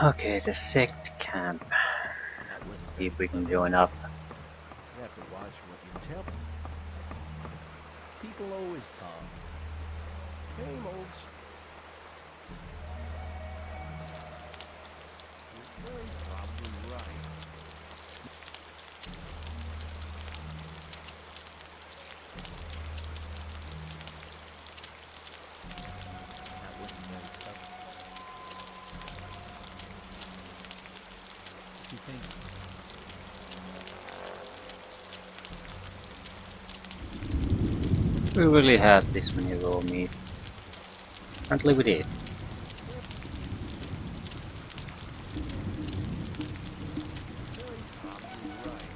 Okay, the Sect camp. Let's see if we can join up. You have to watch what you tell them. People always talk. Same old. You're very probably right. That wasn't very tough. What do you think? We really had this many raw meat. Apparently we did. Very probably right.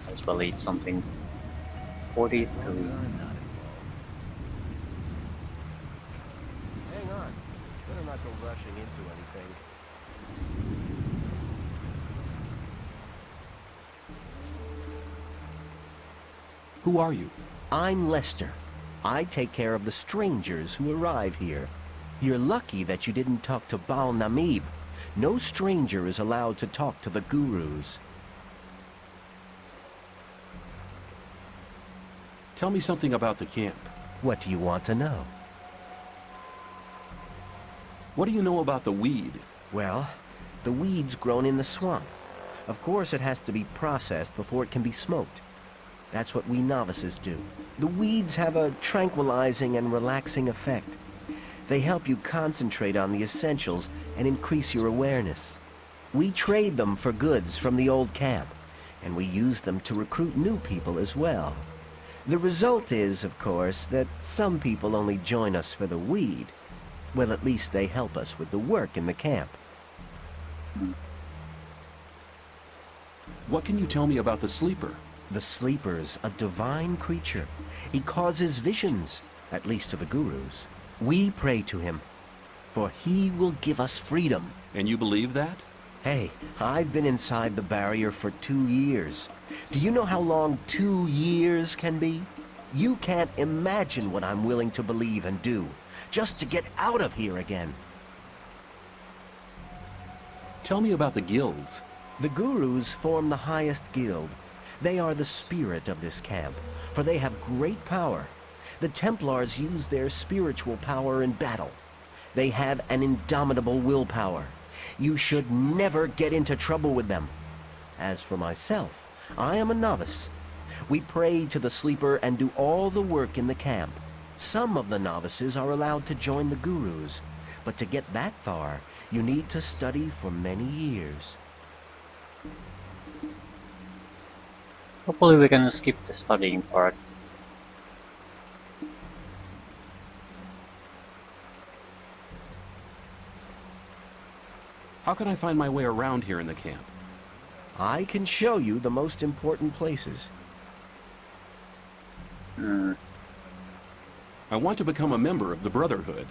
Might as well eat something. 43. As long as I'm not involved. Hang on. Better not go rushing into anything. Who are you? I'm Lester. I take care of the strangers who arrive here. You're lucky that you didn't talk to Baal Namib. No stranger is allowed to talk to the gurus. Tell me something about the camp. What do you want to know? What do you know about the weed? Well, the weed's grown in the swamp. Of course, it has to be processed before it can be smoked. That's what we novices do. The weeds have a tranquilizing and relaxing effect. They help you concentrate on the essentials and increase your awareness. We trade them for goods from the old camp, and we use them to recruit new people as well. The result is, of course, that some people only join us for the weed. Well, at least they help us with the work in the camp. What can you tell me about the sleeper? The sleeper's a divine creature. He causes visions, at least to the gurus. We pray to him, for he will give us freedom. And you believe that? Hey, I've been inside the barrier for 2 years. Do you know how long 2 years can be? You can't imagine what I'm willing to believe and do, just to get out of here again. Tell me about the guilds. The gurus form the highest guild. They are the spirit of this camp, for they have great power. The Templars use their spiritual power in battle. They have an indomitable willpower. You should never get into trouble with them. As for myself, I am a novice. We pray to the sleeper and do all the work in the camp. Some of the novices are allowed to join the gurus, but to get that far, you need to study for many years. Hopefully we can skip the studying part. How can I find my way around here in the camp? I can show you the most important places. I want to become a member of the Brotherhood.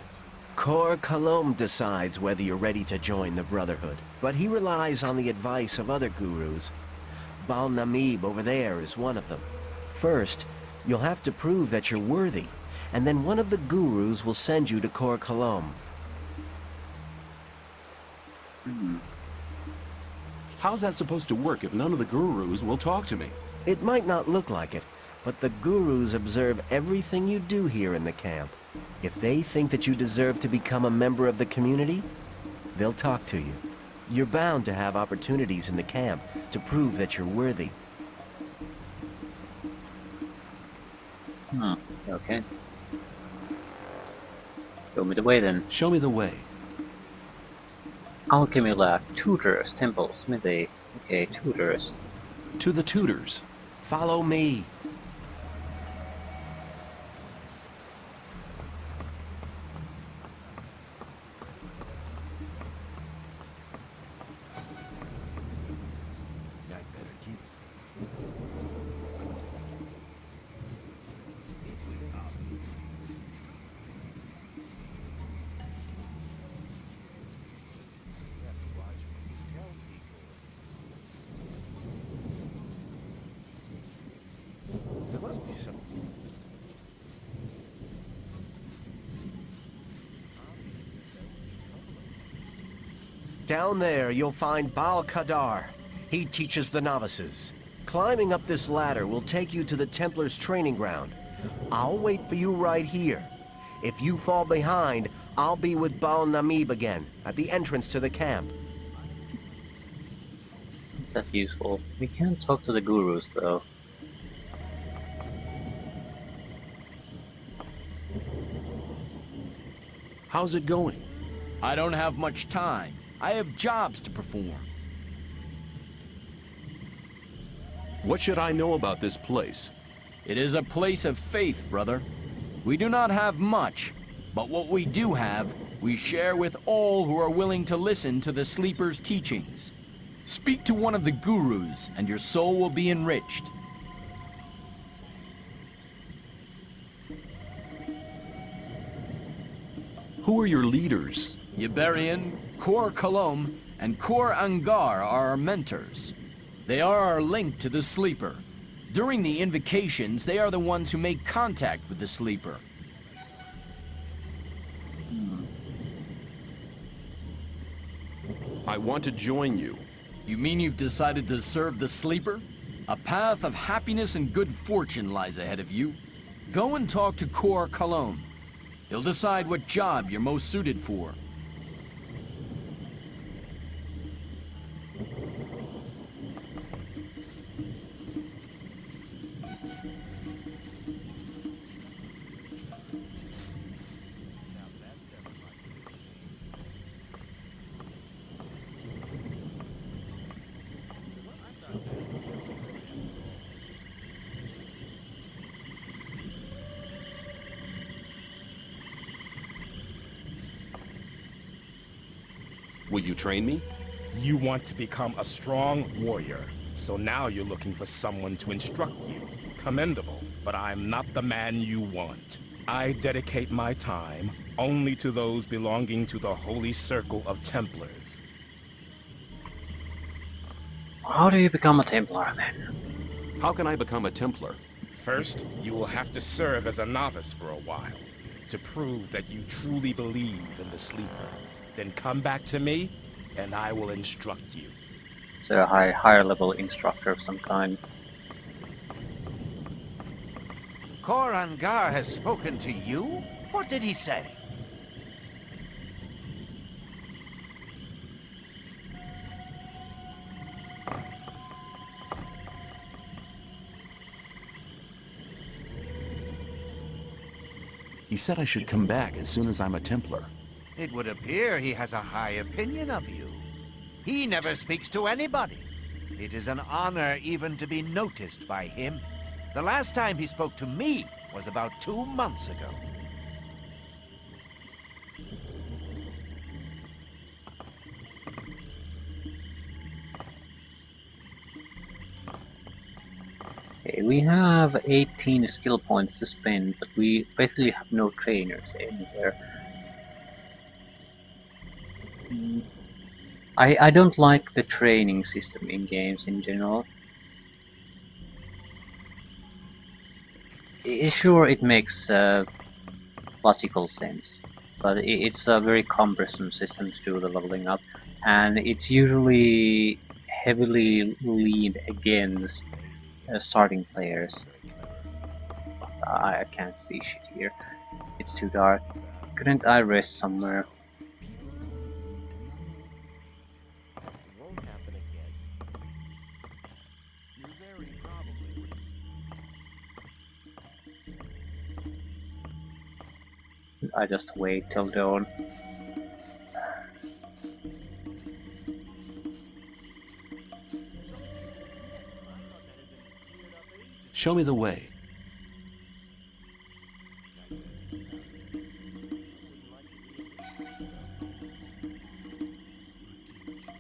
Kor Kalom decides whether you're ready to join the Brotherhood, but he relies on the advice of other gurus. Baal Namib over there is one of them. First, you'll have to prove that you're worthy, and then one of the gurus will send you to Kor Kalom. How's that supposed to work if none of the gurus will talk to me? It might not look like it, but the gurus observe everything you do here in the camp. If they think that you deserve to become a member of the community, they'll talk to you. You're bound to have opportunities in the camp to prove that you're worthy. Okay. Show me the way then. Show me the way. Alchemy lab, tutors, temple, smithy. Okay, tutors. To the tutors. Follow me. Down there, you'll find Baal Kadar. He teaches the novices. Climbing up this ladder will take you to the Templars' training ground. I'll wait for you right here. If you fall behind, I'll be with Baal Namib again, at the entrance to the camp. That's useful. We can't talk to the gurus, though. How's it going? I don't have much time. I have jobs to perform. What should I know about this place? It is a place of faith, brother. We do not have much, but what we do have, we share with all who are willing to listen to the Sleeper's teachings. Speak to one of the gurus, and your soul will be enriched. Who are your leaders? Yiberian, Kor Kalom, and Kor Angar are our mentors. They are our link to the Sleeper. During the invocations, they are the ones who make contact with the Sleeper. I want to join you. You mean you've decided to serve the Sleeper? A path of happiness and good fortune lies ahead of you. Go and talk to Kor Kalom. He'll decide what job you're most suited for. Will you train me? You want to become a strong warrior, so now you're looking for someone to instruct you. Commendable, but I'm not the man you want. I dedicate my time only to those belonging to the Holy Circle of Templars. How do you become a Templar, then? How can I become a Templar? First, you will have to serve as a novice for a while, to prove that you truly believe in the Sleeper. Then come back to me, and I will instruct you. So a higher level instructor of some kind. Kor Angar has spoken to you? What did he say? He said I should come back as soon as I'm a Templar. It would appear he has a high opinion of you. He never speaks to anybody. It is an honor even to be noticed by him. The last time he spoke to me was about 2 months ago. Okay, we have 18 skill points to spend, but we basically have no trainers anywhere. I don't like the training system in games in general. Sure, it makes logical sense, but it's a very cumbersome system to do the leveling up, and it's usually heavily leaned against starting players. I can't see shit here. It's too dark. Couldn't I rest somewhere? I just wait till dawn. Show me the way.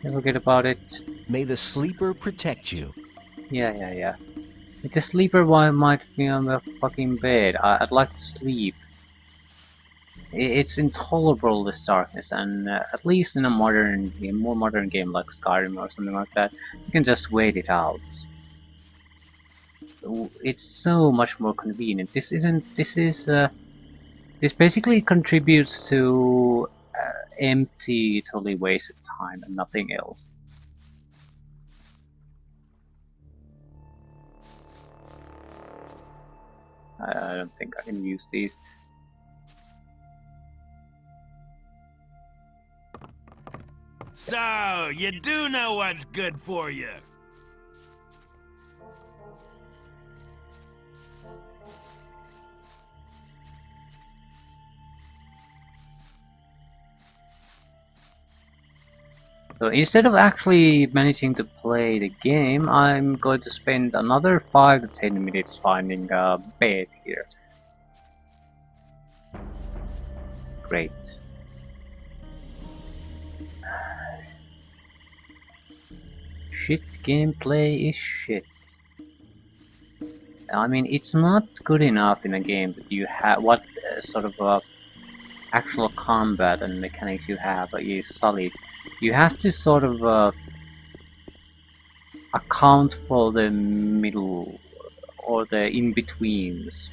Never forget about it. May the Sleeper protect you. Yeah. It's a sleeper while might be on the fucking bed. I'd like to sleep. It's intolerable, this darkness, and at least in a modern game, more modern game like Skyrim or something like that, you can just wait it out. It's so much more convenient. This basically contributes to empty, totally wasted time and nothing else. I don't think I can use these. So, you do know what's good for you. So instead of actually managing to play the game, I'm going to spend another 5 to 10 minutes finding a bed here. Great. Shit gameplay is shit. I mean, it's not good enough in a game that you have what sort of actual combat and mechanics you have is solid. You have to sort of account for the middle or the in-betweens.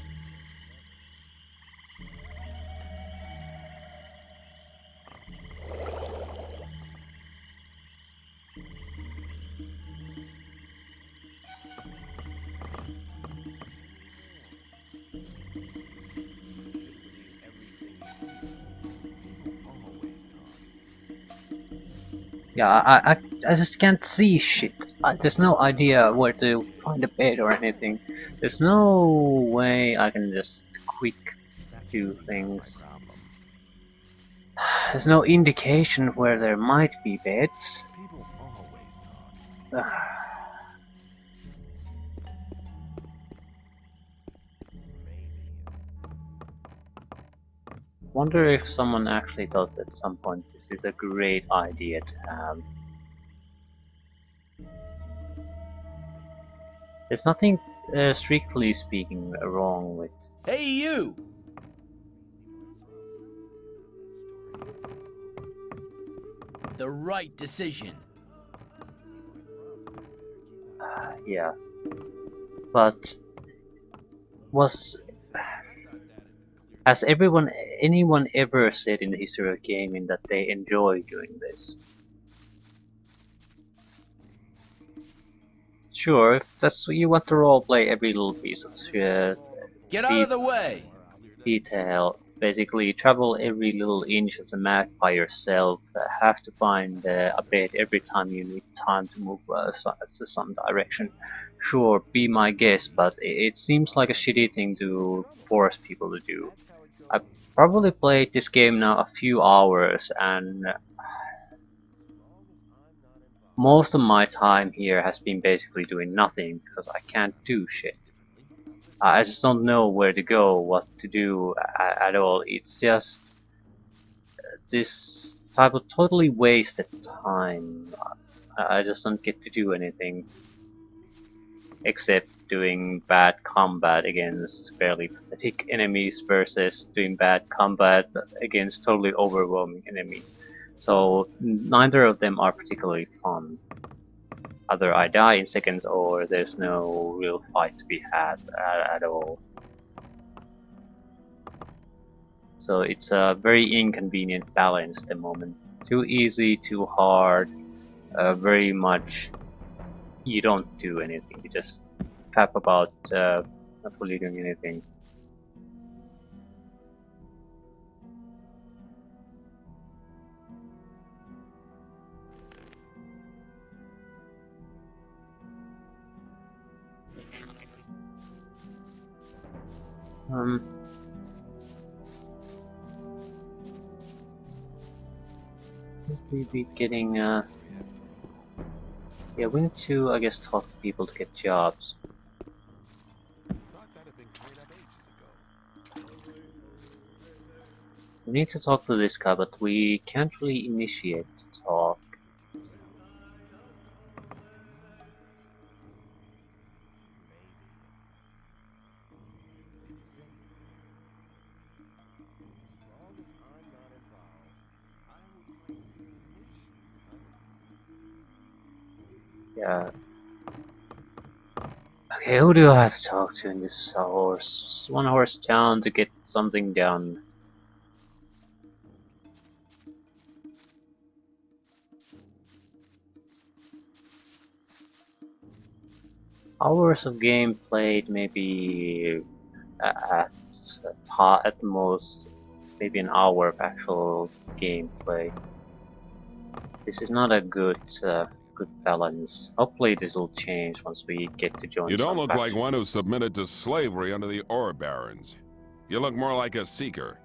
Yeah, I just can't see shit. There's no idea where to find a bed or anything. There's no way I can just quick do things. There's no indication where there might be beds. Wonder if someone actually thought at some point this is a great idea to have. There's nothing, strictly speaking, wrong with... Hey, you! The right decision. Yeah. But... Has anyone ever said in the history of gaming that they enjoy doing this? Sure, if that's what you want to roleplay every little piece of Get out of the way! detail, basically travel every little inch of the map by yourself, have to find a bed every time you need time to move to some direction. Sure, be my guest, but it seems like a shitty thing to force people to do. I probably played this game now a few hours, and most of my time here has been basically doing nothing because I can't do shit. I just don't know where to go, what to do at all. It's just this type of totally wasted time. I just don't get to do anything except doing bad combat against fairly pathetic enemies versus doing bad combat against totally overwhelming enemies. So neither of them are particularly fun. Either I die in seconds or there's no real fight to be had at all. So it's a very inconvenient balance at the moment. Too easy, too hard, very much you don't do anything, you just tap about not really doing anything. We'll be getting yeah, we need to, I guess, talk to people to get jobs. We need to talk to this guy, but we can't really initiate the talk. Yeah. Okay, who do I have to talk to in this one horse town to get something done? Hours of game played, maybe at most, maybe an hour of actual gameplay. This is not a good balance. Hopefully this will change once we get to join You don't some look like factions. one who submitted to slavery under the ore barons. You look more like a seeker.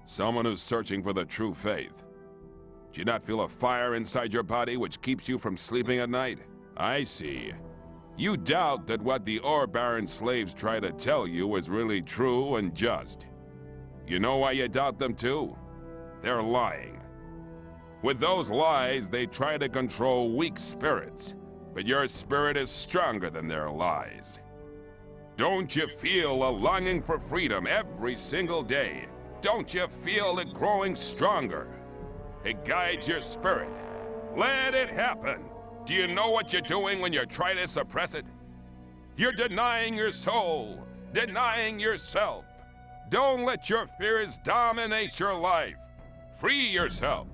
Someone who's searching for the true faith. Do you not feel a fire inside your body which keeps you from sleeping at night? I see. You doubt that what the ore baron slaves try to tell you is really true and just. You know why you doubt them too? They're lying. With those lies, they try to control weak spirits, but your spirit is stronger than their lies. Don't you feel a longing for freedom every single day? Don't you feel it growing stronger? It guides your spirit. Let it happen. Do you know what you're doing when you try to suppress it? You're denying your soul, denying yourself. Don't let your fears dominate your life. Free yourself.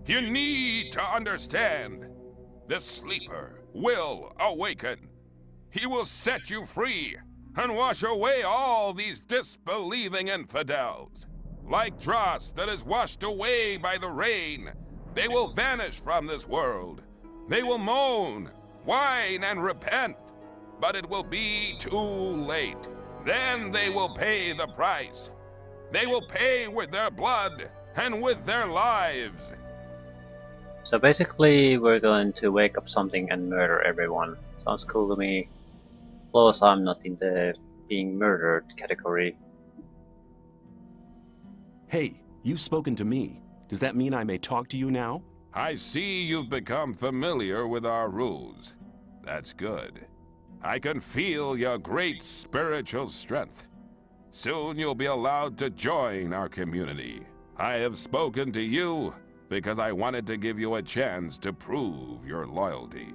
You need to understand. The sleeper will awaken. He will set you free and wash away all these disbelieving infidels. Like dross that is washed away by the rain, they will vanish from this world. They will moan, whine, and repent, but it will be too late. Then they will pay the price. They will pay with their blood and with their lives. So basically we're going to wake up something and murder everyone. Sounds cool to me. Plus I'm not in the being murdered category. Hey, you've spoken to me. Does that mean I may talk to you now? I see you've become familiar with our rules. That's good. I can feel your great spiritual strength. Soon you'll be allowed to join our community. I have spoken to you because I wanted to give you a chance to prove your loyalty.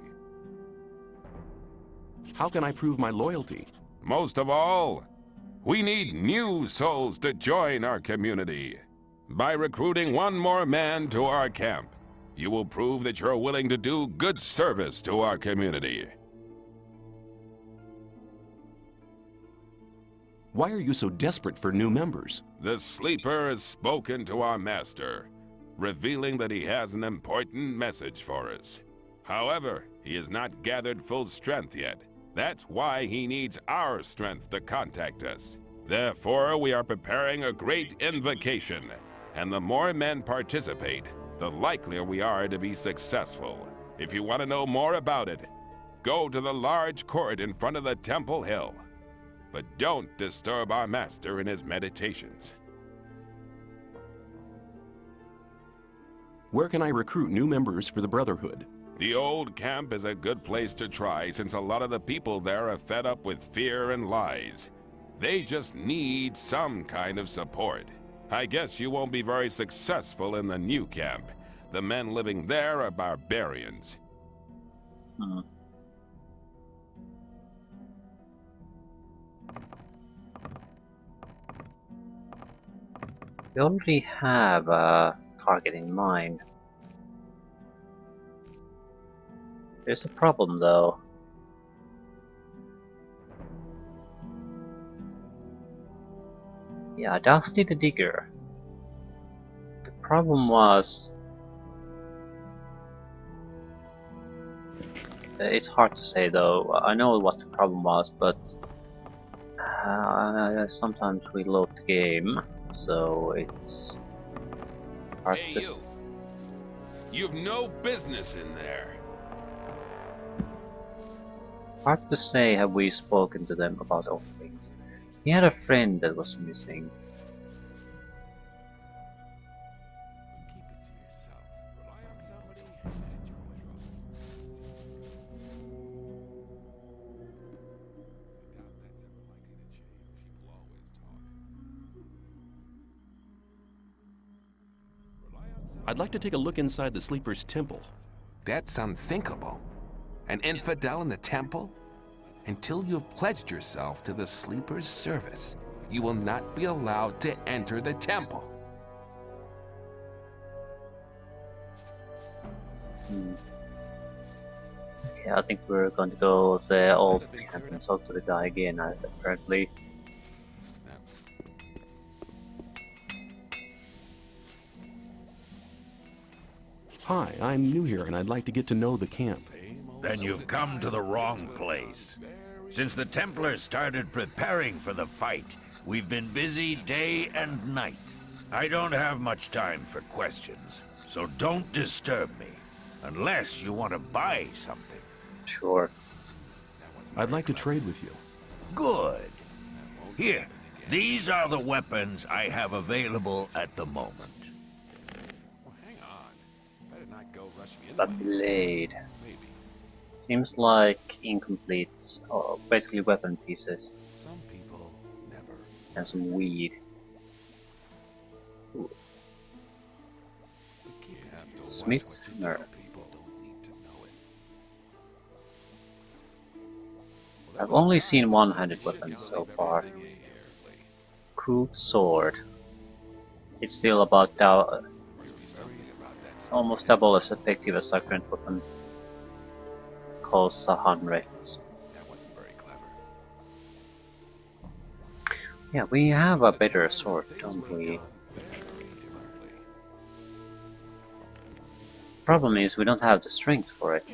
How can I prove my loyalty? Most of all, we need new souls to join our community. By recruiting one more man to our camp, you will prove that you're willing to do good service to our community. Why are you so desperate for new members? The sleeper has spoken to our master, revealing that he has an important message for us. However, he has not gathered full strength yet. That's why he needs our strength to contact us. Therefore, we are preparing a great invocation, and the more men participate, the likelier we are to be successful. If you want to know more about it, go to the large court in front of the Temple Hill. But don't disturb our master in his meditations. Where can I recruit new members for the Brotherhood? The old camp is a good place to try since a lot of the people there are fed up with fear and lies. They just need some kind of support. I guess you won't be very successful in the new camp. The men living there are barbarians. We already have a target in mind. There's a problem though. Yeah, Dusty the Digger. The problem was... It's hard to say though. I know what the problem was, but sometimes we load the game, so it's hard Hey, to... you! You've no business in there. Hard to say have we spoken to them about all things. He had a friend that was missing. I'd like to take a look inside the Sleeper's temple. That's unthinkable. An infidel in the temple? Until you've pledged yourself to the Sleeper's service, you will not be allowed to enter the temple. Okay, I think we're going to go the old camp and talk to the guy again, apparently. Hi, I'm new here and I'd like to get to know the camp. Then you've come to the wrong place. Since the Templars started preparing for the fight, we've been busy day and night. I don't have much time for questions, so don't disturb me. Unless you want to buy something. Sure. I'd like to trade with you. Good. Here, these are the weapons I have available at the moment. A blade. Seems like incomplete, or basically weapon pieces. And some weed. Ooh. Smith's nerve. I've only seen one-handed weapons so far. Crude sword. It's still about almost double as effective as our current weapon. Costs 100. Yeah, we have a better sword, don't we? Problem is, we don't have the strength for it.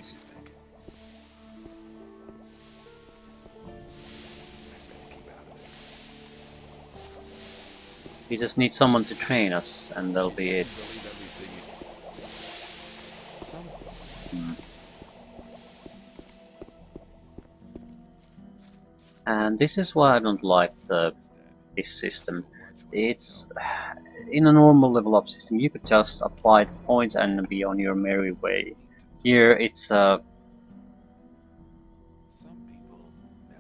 We just need someone to train us, and that'll be it. And this is why I don't like this system. It's in a normal level up system you could just apply the points and be on your merry way. Here it's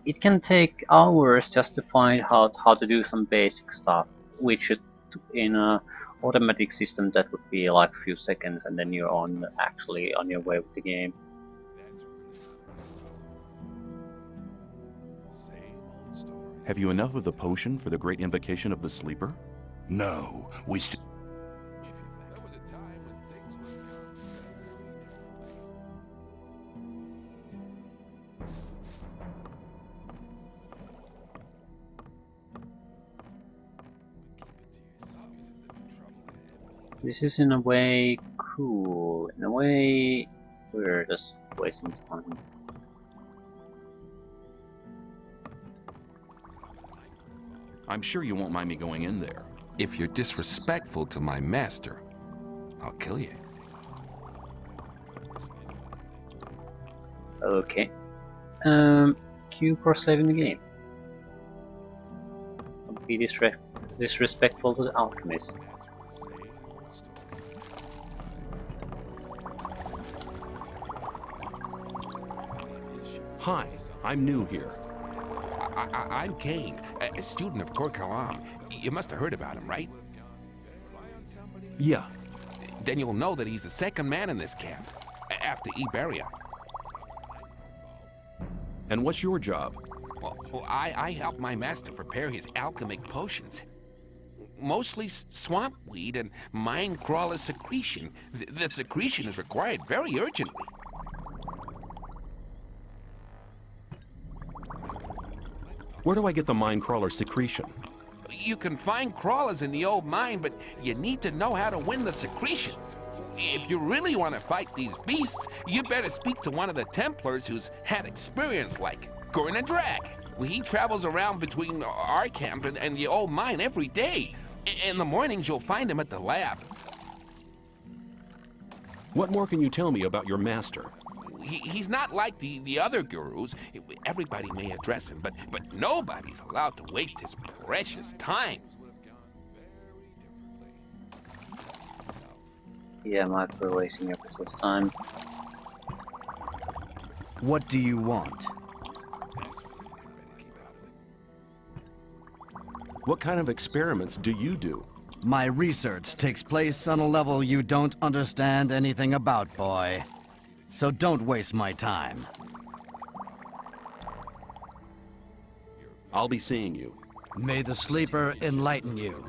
it can take hours just to find out how to do some basic stuff, which in a automatic system that would be like a few seconds, and then you're actually on your way with the game. Have you enough of the potion for the great invocation of the sleeper? No, we still... This is in a way cool. In a way, we're just wasting time. I'm sure you won't mind me going in there. If you're disrespectful to my master, I'll kill you. Okay. Q for saving the game. Don't be disrespectful to the alchemist. Hi, I'm new here. I'm Kane, a student of Korkalam. You must have heard about him, right? Yeah. Then you'll know that he's the second man in this camp, after Iberia. And what's your job? Well, I help my master prepare his alchemic potions. Mostly swamp weed and mine crawler secretion. The secretion is required very urgently. Where do I get the mine crawler secretion? You can find crawlers in the old mine, but you need to know how to win the secretion. If you really want to fight these beasts, you better speak to one of the Templars who's had experience like Gurna Drag. He travels around between our camp and the old mine every day. In the mornings, you'll find him at the lab. What more can you tell me about your master? He's not like the other gurus. Everybody may address him, but nobody's allowed to waste his precious time. Yeah, might be wasting your precious time. What do you want? What kind of experiments do you do? My research takes place on a level you don't understand anything about, boy. So don't waste my time. I'll be seeing you. May the sleeper enlighten you.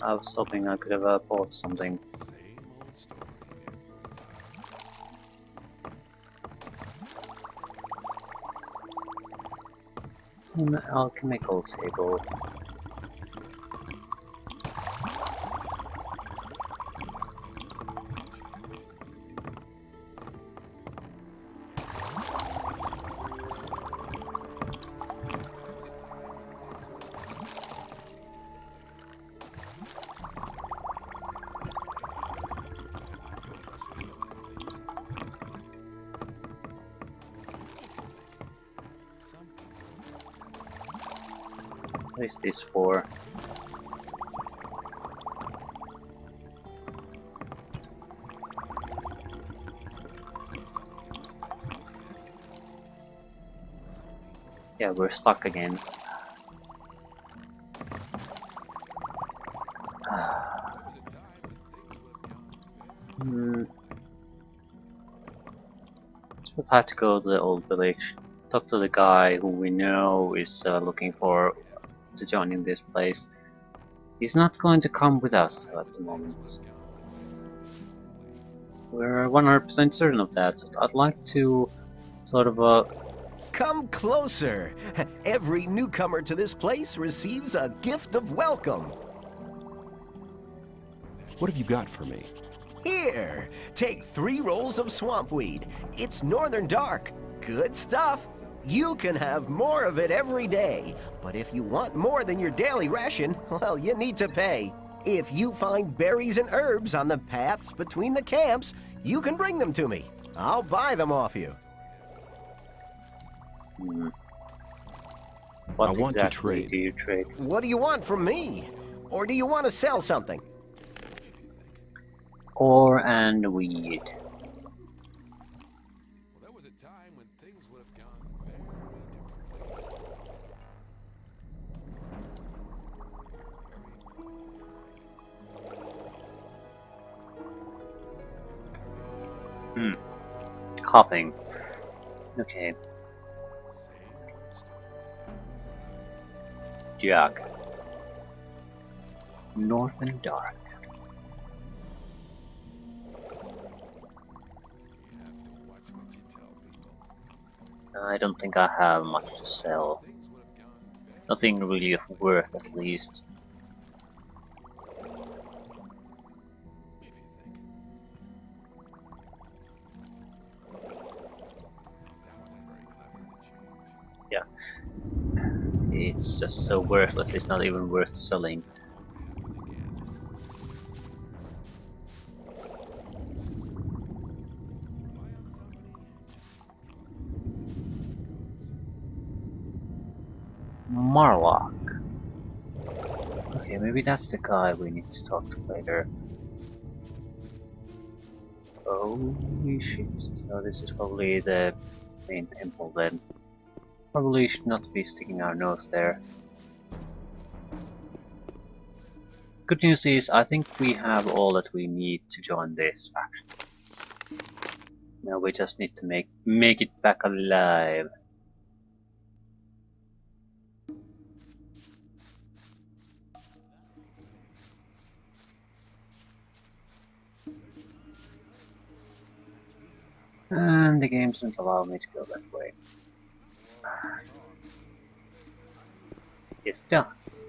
I was hoping I could have bought something. an alchemical table. What is this for? Yeah, we're stuck again. So we'll have to go to the old village, talk to the guy who we know is looking for to join in this place. He's not going to come with us at the moment. We're 100% certain of that. I'd like to sort of Come closer. Every newcomer to this place receives a gift of welcome. What have you got for me? Here, take 3 rolls of swampweed. It's northern dark. Good stuff. You can have more of it every day, but if you want more than your daily ration, well, you need to pay. If you find berries and herbs on the paths between the camps, you can bring them to me. I'll buy them off you. what I want to exactly trade. do you trade? What do you want from me? Or do you want to sell something? Ore and weed. Well, there was a time when things would have gone very differently. Hopping. Okay. Jug. North and dark. I don't think I have much to sell. Nothing really of worth, at least. Yeah. It's just so worthless, it's not even worth selling. Marlock. Okay, maybe that's the guy we need to talk to later. Holy shit, so this is probably the main temple then. Probably should not be sticking our nose there. Good news is, I think we have all that we need to join this faction. Now we just need to make it back alive. And the game doesn't allow me to go that way. Yes, it does.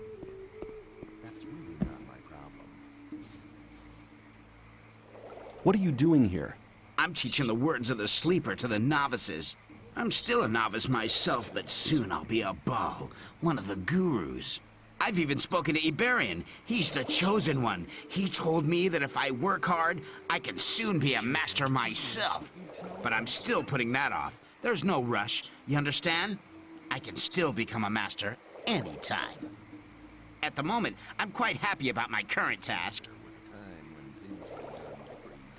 That's really not my problem. What are you doing here? I'm teaching the words of the sleeper to the novices. I'm still a novice myself, but soon I'll be a Baal, one of the gurus. I've even spoken to Iberian. He's the chosen one. He told me that if I work hard, I can soon be a master myself. But I'm still putting that off. There's no rush, you understand? I can still become a master anytime. At the moment, I'm quite happy about my current task.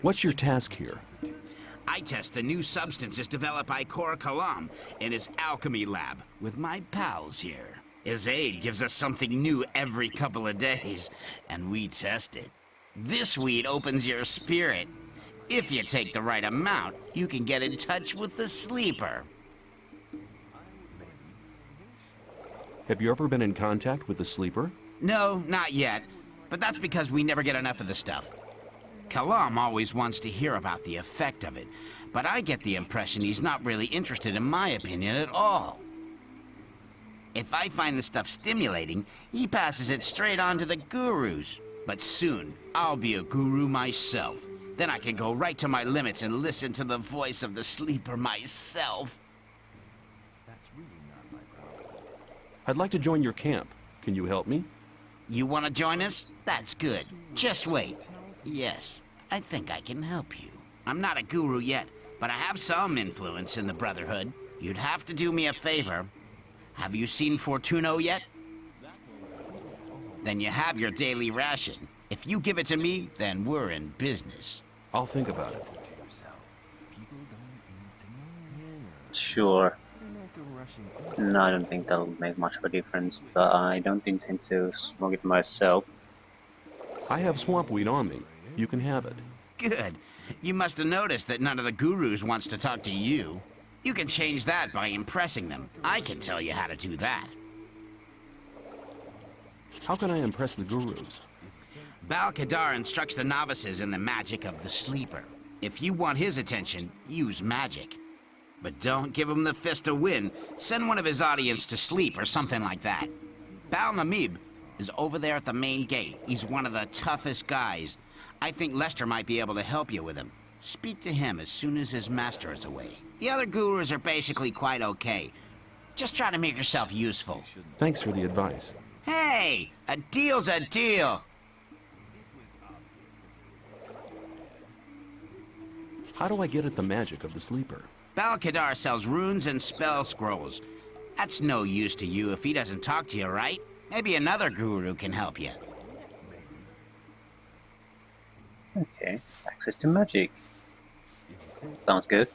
What's your task here? I test the new substances developed by Kor Kalam in his alchemy lab with my pals here. His aid gives us something new every couple of days, and we test it. This weed opens your spirit. If you take the right amount, you can get in touch with the sleeper. Have you ever been in contact with the sleeper? No, not yet. But that's because we never get enough of the stuff. Kalam always wants to hear about the effect of it, but I get the impression he's not really interested in my opinion at all. If I find the stuff stimulating, he passes it straight on to the gurus. But soon, I'll be a guru myself. Then I can go right to my limits and listen to the voice of the sleeper myself. I'd like to join your camp. Can you help me? You want to join us? That's good. Just wait. Yes, I think I can help you. I'm not a guru yet, but I have some influence in the Brotherhood. You'd have to do me a favor. Have you seen Fortuno yet? Then you have your daily ration. If you give it to me, then we're in business. I'll think about it. Sure. No, I don't think that'll make much of a difference, but I don't intend to smoke it myself. I have swamp weed on me. You can have it. Good. You must have noticed that none of the gurus wants to talk to you. You can change that by impressing them. I can tell you how to do that. How can I impress the gurus? Bal-Kadar instructs the novices in the magic of the sleeper. If you want his attention, use magic. But don't give him the fist to win. Send one of his audience to sleep or something like that. Bal-Namib is over there at the main gate. He's one of the toughest guys. I think Lester might be able to help you with him. Speak to him as soon as his master is away. The other gurus are basically quite okay. Just try to make yourself useful. Thanks for the advice. Hey, a deal's a deal. How do I get at the magic of the sleeper? Bal-Kadar sells runes and spell scrolls. That's no use to you if he doesn't talk to you, right? Maybe another guru can help you. Okay, access to magic. Sounds good.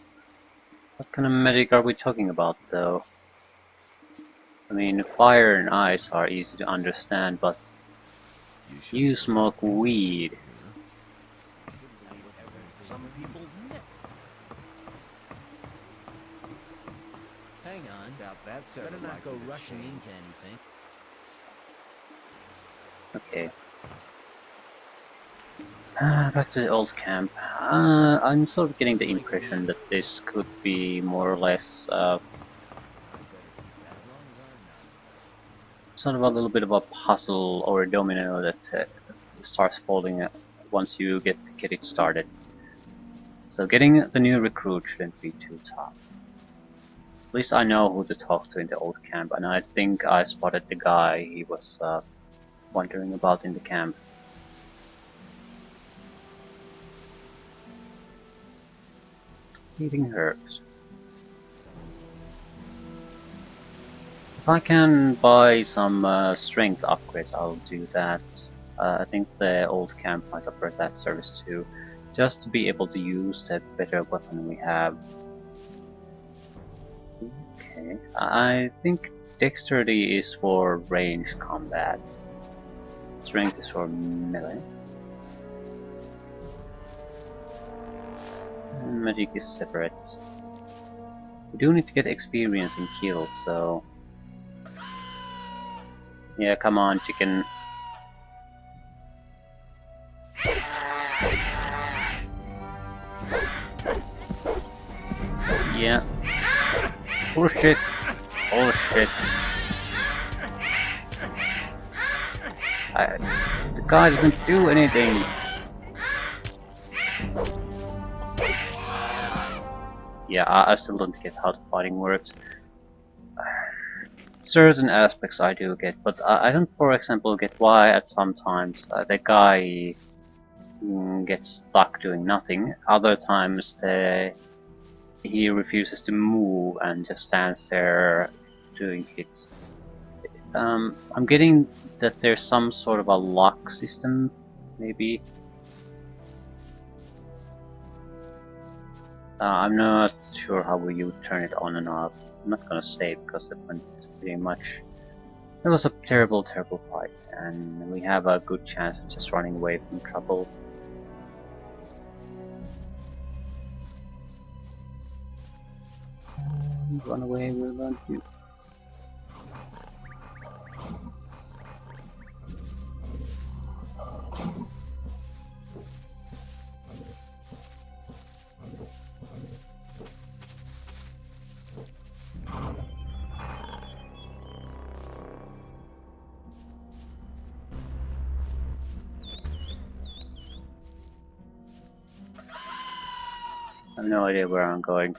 What kind of magic are we talking about, though? I mean, fire and ice are easy to understand, but you smoke weed. Hang on. Better not go rushing into anything. Okay. Back to the old camp. I'm sort of getting the impression that this could be more or less sort of a little bit of a puzzle or a domino that starts falling once you get it started. So getting the new recruit shouldn't be too tough. At least I know who to talk to in the old camp, and I think I spotted the guy he was wandering about in the camp. Eating herbs. If I can buy some strength upgrades, I'll do that. I think the old camp might offer that service too, just to be able to use that better weapon we have. Okay, I think dexterity is for ranged combat. Strength is for melee. And magic is separate. We do need to get experience in kills, so... Yeah, come on, chicken. Yeah. Bullshit. Bullshit. The guy doesn't do anything. Yeah, I still don't get how the fighting works. Certain aspects I do get, but I don't, for example, get why at some times the guy gets stuck doing nothing. Other times he refuses to move and just stands there doing hits. I'm getting that there's some sort of a lock system, maybe. I'm not sure how you turn it on and off. I'm not gonna say because that went pretty much. It was a terrible, terrible fight, and we have a good chance of just running away from trouble. Run away, we'll run you. I have no idea where I'm going.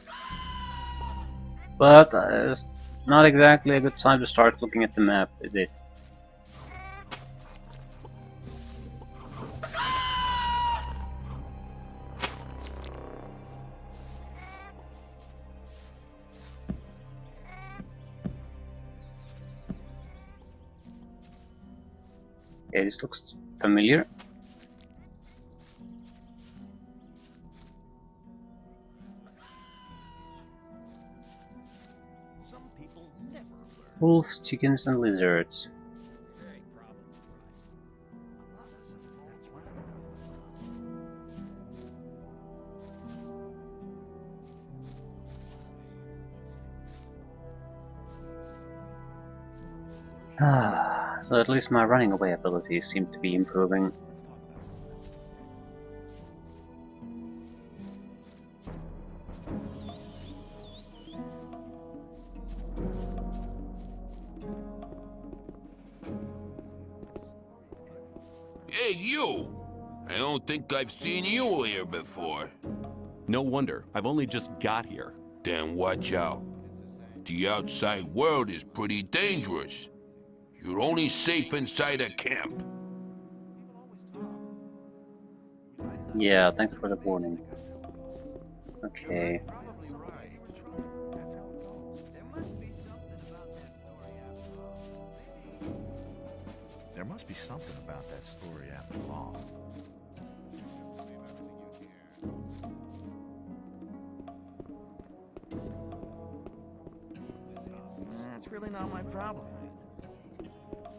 But it's not exactly a good time to start looking at the map, is it? Okay, this looks familiar. Wolves, chickens, and lizards. So at least my running away abilities seem to be improving. Hey, you! I don't think I've seen you here before. No wonder. I've only just got here. Then watch out. The outside world is pretty dangerous. You're only safe inside a camp. Yeah, thanks for the warning. Okay. There must be something about that story after all. It's really not my problem.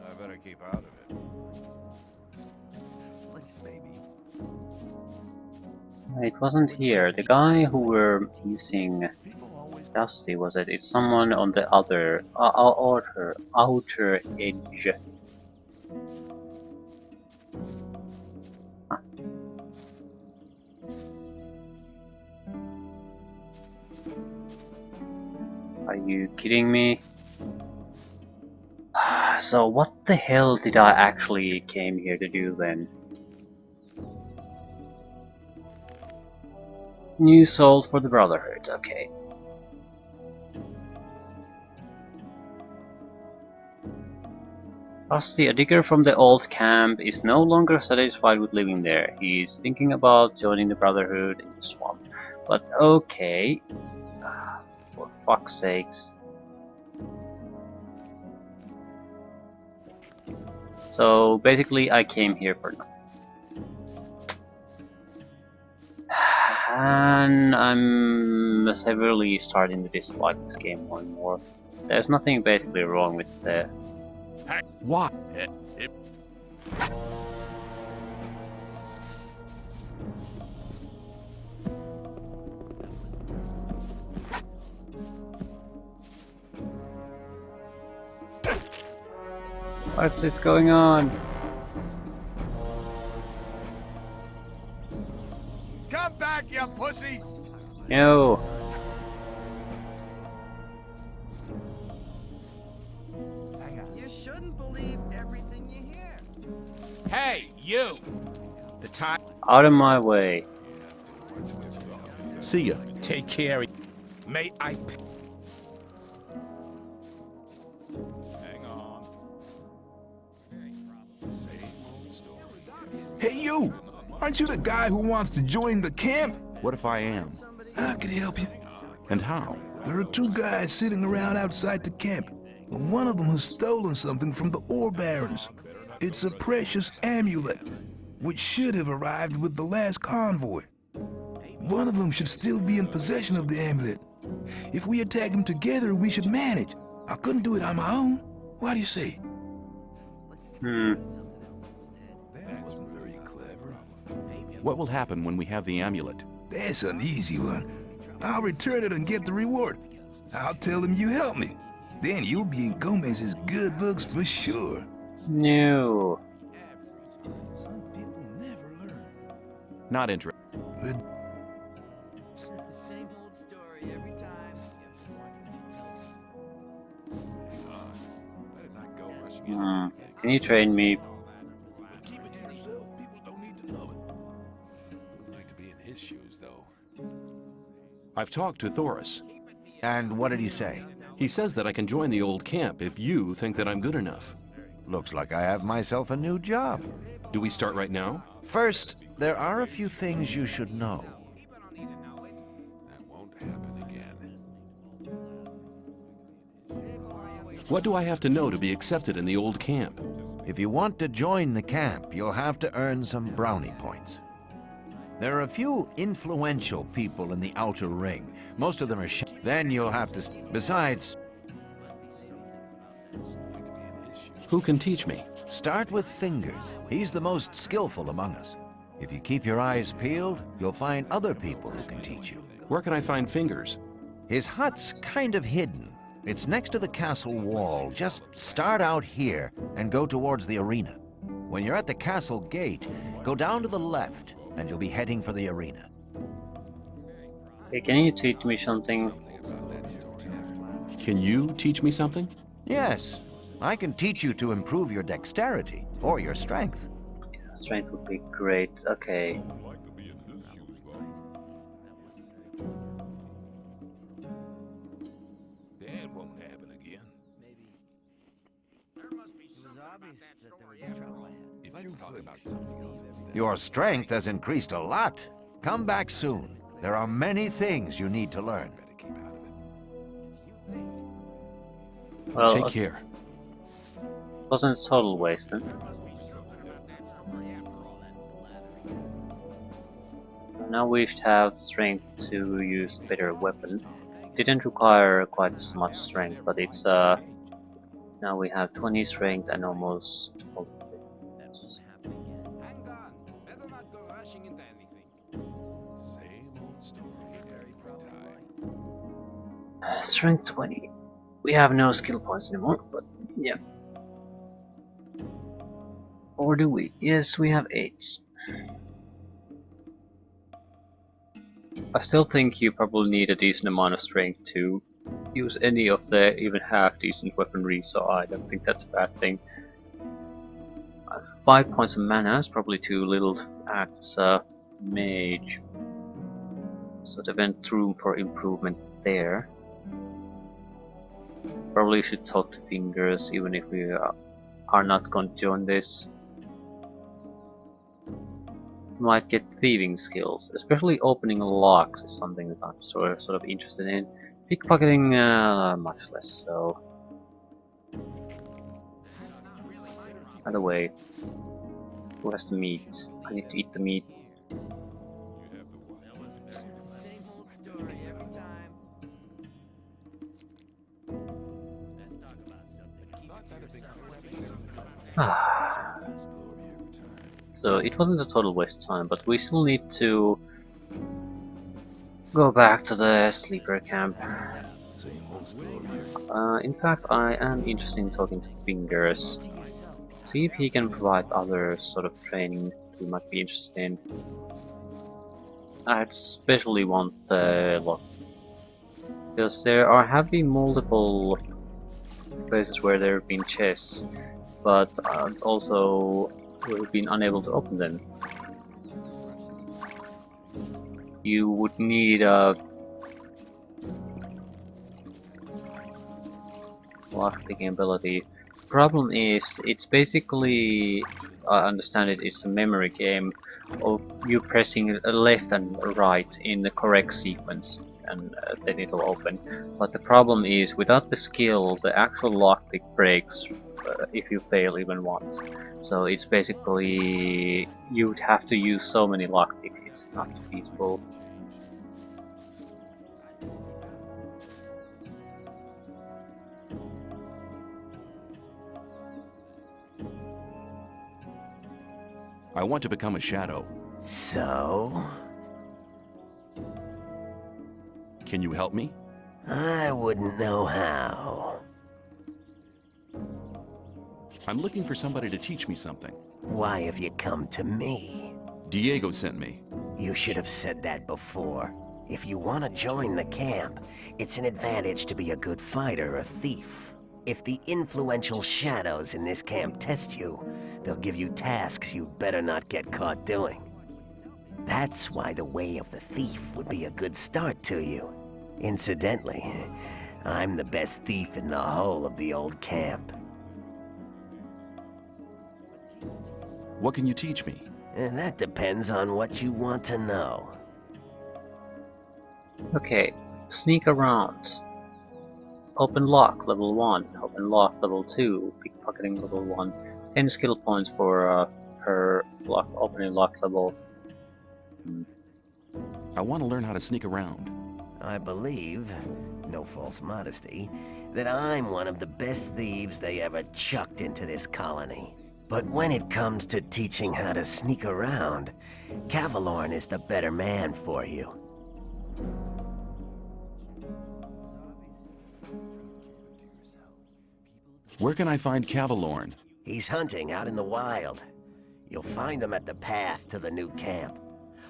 I better keep out of it. Let's maybe. It wasn't here. The guy who were missing, Dusty, was it? It's someone on the outer edge. Huh. Are you kidding me? So what the hell did I actually came here to do then? New souls for the Brotherhood, okay. Rusty, a digger from the old camp, is no longer satisfied with living there. He is thinking about joining the Brotherhood in the swamp. But okay. For fuck's sakes. So basically I came here for nothing. And I'm severely starting to dislike this game more and more. There's nothing basically wrong with the... What? What's this going on? Come back, you pussy! No. You shouldn't believe everything you hear. Hey, you! The time. Out of my way. See ya. Take care. May I. Hey, you! Aren't you the guy who wants to join the camp? What if I am? I could help you. And how? There are two guys sitting around outside the camp. One of them has stolen something from the ore barons. It's a precious amulet, which should have arrived with the last convoy. One of them should still be in possession of the amulet. If we attack them together, we should manage. I couldn't do it on my own. What do you say? What will happen when we have the amulet? That's an easy one. I'll return it and get the reward. I'll tell them you helped me. Then you'll be in Gomez's good books for sure. No. Some people never learn. Not interested. Same old story every time. Can you train me? Keep it to yourself. People don't need to know it. I'd like to be in his shoes, though. I've talked to Thoris. And what did he say? He says that I can join the old camp if you think that I'm good enough. Looks like I have myself a new job. Do we start right now? First, there are a few things you should know. That won't happen again. What do I have to know to be accepted in the old camp? If you want to join the camp, you'll have to earn some brownie points. There are a few influential people in the outer ring. Most of them are Then you'll have to... Besides, Who can teach me? start with Fingers. He's the most skillful among us. If you keep your eyes peeled, you'll find other people who can teach you. Where can I find Fingers? His hut's kind of hidden. It's next to the castle wall. Just start out here and go towards the arena. When you're at the castle gate, go down to the left, and you'll be heading for the arena. Hey, can you teach me something? Can you teach me something? Yes, I can teach you to improve your dexterity, or your strength. Yeah, strength would be great. Okay. That won't happen again. Let's talk about something else instead. Your strength has increased a lot. Come back soon. There are many things you need to learn. Better keep out of it. Well, Take care. wasn't a total waste then. Now we should have strength to use a better weapon. Didn't require quite as much strength, but it's now we have 20 strength and almost all things. Same old story every time. Strength 20. We have no skill points anymore, but yeah. Or do we? Yes, we have 8. I still think you probably need a decent amount of strength to use any of the even half decent weaponry, so I don't think that's a bad thing. 5 points of mana is probably too little to act as a mage, so there went room for improvement there. Probably should talk to Fingers even if we are not going to join this. Might get thieving skills, especially opening locks is something that I'm sort of interested in. Pickpocketing, much less so. By the way, who has the meat? I need to eat the meat. So it wasn't a total waste of time, but we still need to go back to the sleeper camp. In fact, I am interested in talking to Fingers. See if he can provide other sort of training that we might be interested in. I especially want the lock, because there have been multiple places where there have been chests, but also we've been unable to open them. You would need a lockpicking ability. Problem is, it's basically, I understand it, it's a memory game of you pressing left and right in the correct sequence, and then it'll open. But the problem is, without the skill, the actual lockpick breaks if you fail even once. So it's basically, you'd have to use so many lockpicks, it's not feasible. I want to become a shadow. So? Can you help me? I wouldn't know how. I'm looking for somebody to teach me something. Why have you come to me? Diego sent me. You should have said that before. If you want to join the camp, it's an advantage to be a good fighter or thief. If the influential shadows in this camp test you, they'll give you tasks you better not get caught doing. That's why the way of the thief would be a good start to you. Incidentally, I'm the best thief in the whole of the old camp. What can you teach me? And that depends on what you want to know. Okay, sneak around. Open lock level 1, open lock level 2, pickpocketing level 1, 10 skill points for per lock opening lock level. I want to learn how to sneak around. I believe, no false modesty, that I'm one of the best thieves they ever chucked into this colony. But when it comes to teaching how to sneak around, Cavalorn is the better man for you. Where can I find Cavalorn? He's hunting out in the wild. You'll find him at the path to the new camp.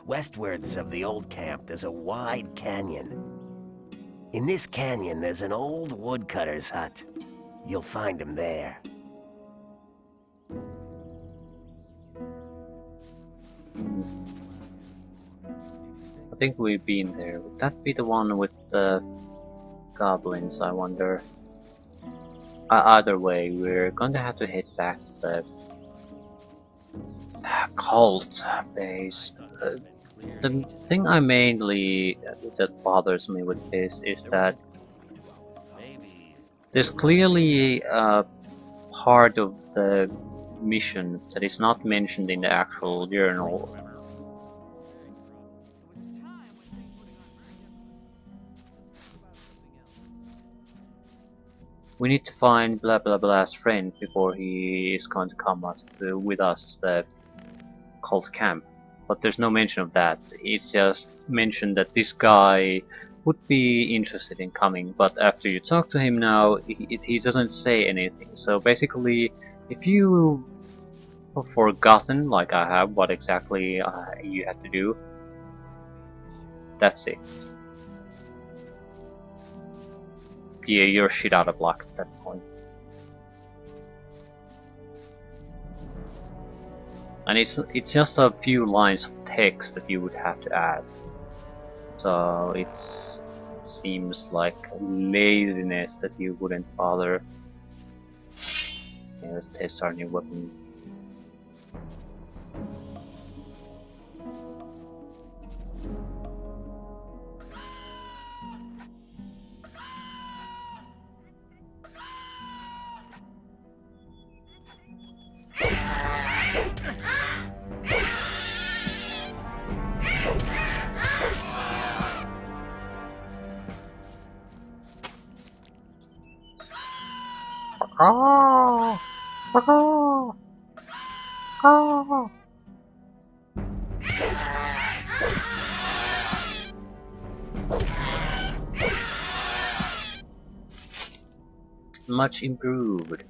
Westwards of the old camp, there's a wide canyon. In this canyon, there's an old woodcutter's hut. You'll find him there. I think we've been there. Would that be the one with the goblins, I wonder? Either way, we're going to have to head back to the cult base. The thing I mainly that bothers me with this is that there's clearly a part of the mission that is not mentioned in the actual journal. We need to find blah blah blah's friend before he is going to come with us to the cult camp. But there's no mention of that. It's just mentioned that this guy would be interested in coming, but after you talk to him now, he doesn't say anything. So basically, if you have forgotten, like I have, what exactly you have to do, that's it. Yeah, you're shit out of luck at that point. And it's just a few lines of text that you would have to add. So it seems like laziness that you wouldn't bother. Yeah, let's test our new weapon. Oh! Oh! Oh! Much improved.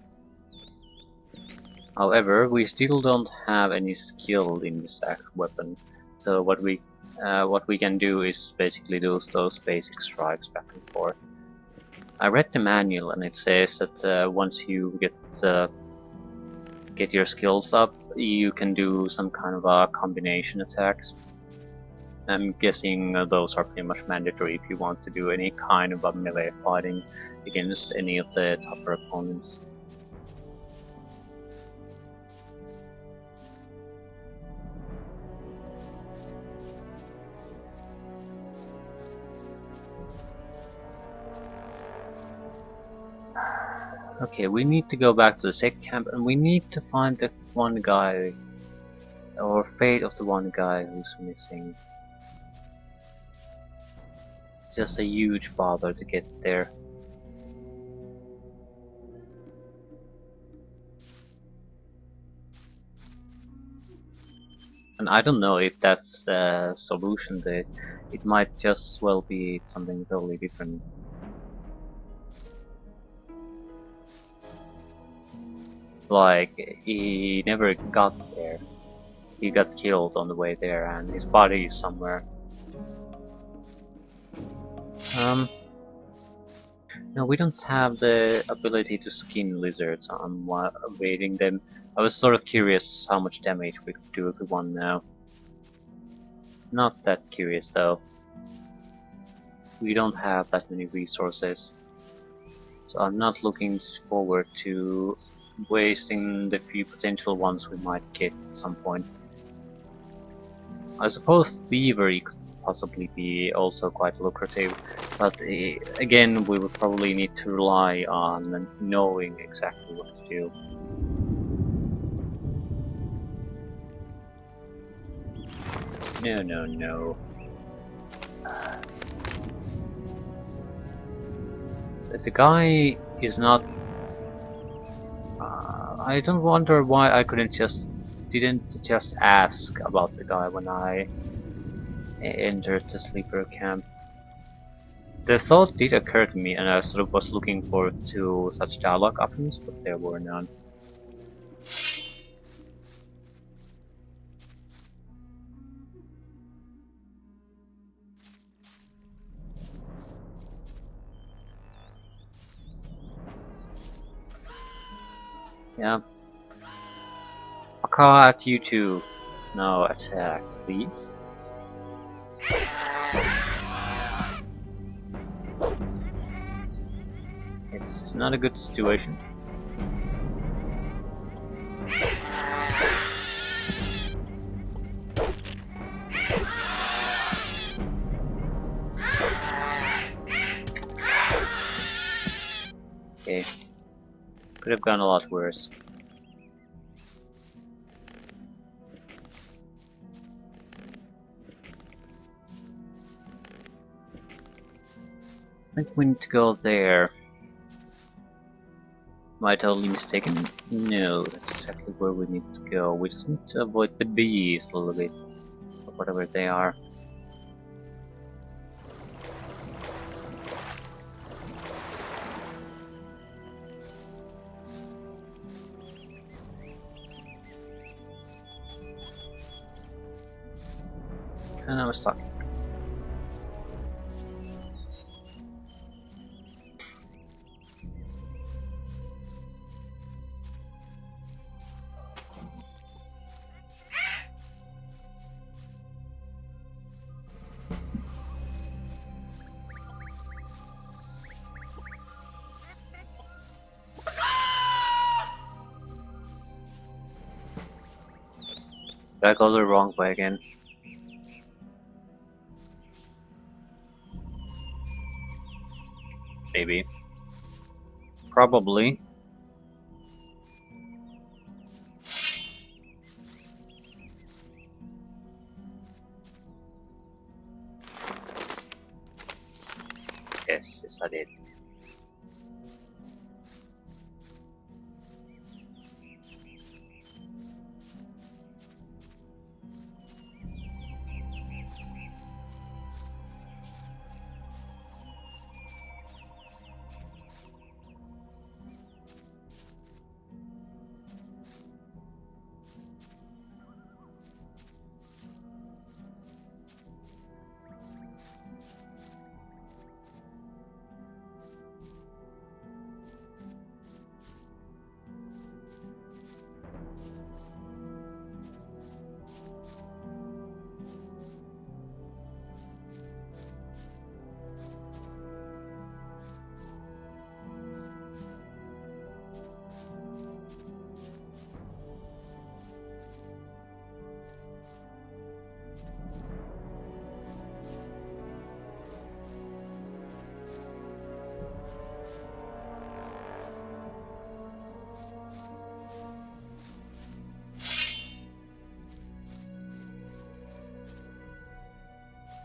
However, we still don't have any skill in this weapon. So what we can do is basically do those basic strikes back and forth. I read the manual and it says that once you get your skills up, you can do some kind of a combination attacks. I'm guessing those are pretty much mandatory if you want to do any kind of a melee fighting against any of the tougher opponents. Okay, we need to go back to the Sect camp and we need to find the one guy, or fate of the one guy who's missing. It's just a huge bother to get there. And I don't know if that's the solution to it. It might just as well be something totally different. Like, he never got there. He got killed on the way there and his body is somewhere. No, we don't have the ability to skin lizards. I'm awaiting them. I was sort of curious how much damage we could do to one now. Not that curious though. We don't have that many resources, so I'm not looking forward to wasting the few potential ones we might get at some point. I suppose thievery could possibly be also quite lucrative, but again we would probably need to rely on knowing exactly what to do. No, no, no. The guy is not... I don't wonder why I didn't just ask about the guy when I entered the sleeper camp. The thought did occur to me, and I sort of was looking forward to such dialogue options, but there were none. Yeah. Aka at you too. Now attack, please. It's not a good situation. Okay. Could have gone a lot worse. I think we need to go there. Am I totally mistaken? No, that's exactly where we need to go. We just need to avoid the bees a little bit, or whatever they are. And I was stuck. Did I go the wrong way again? Maybe. Probably. Yes, I did.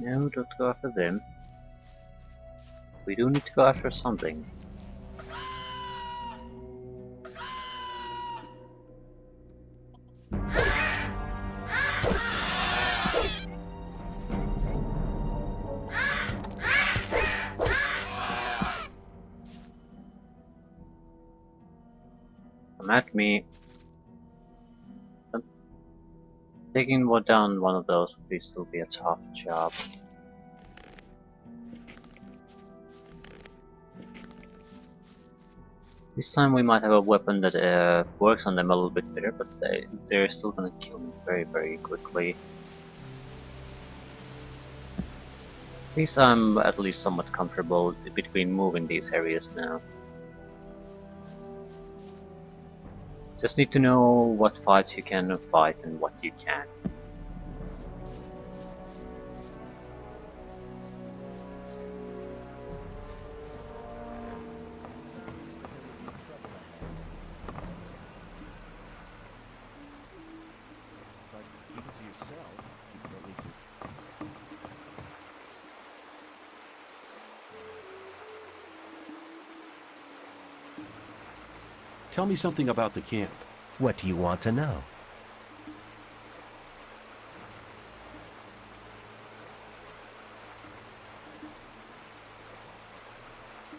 No, don't go after them. We do need to go after something. Come at me. But taking down one of those would still be a tough job. This time we might have a weapon that works on them a little bit better, but they're still gonna kill me very, very quickly. At least I'm at least somewhat comfortable between moving these areas now. Just need to know what fights you can fight and what you can't. Tell me something about the camp. What do you want to know?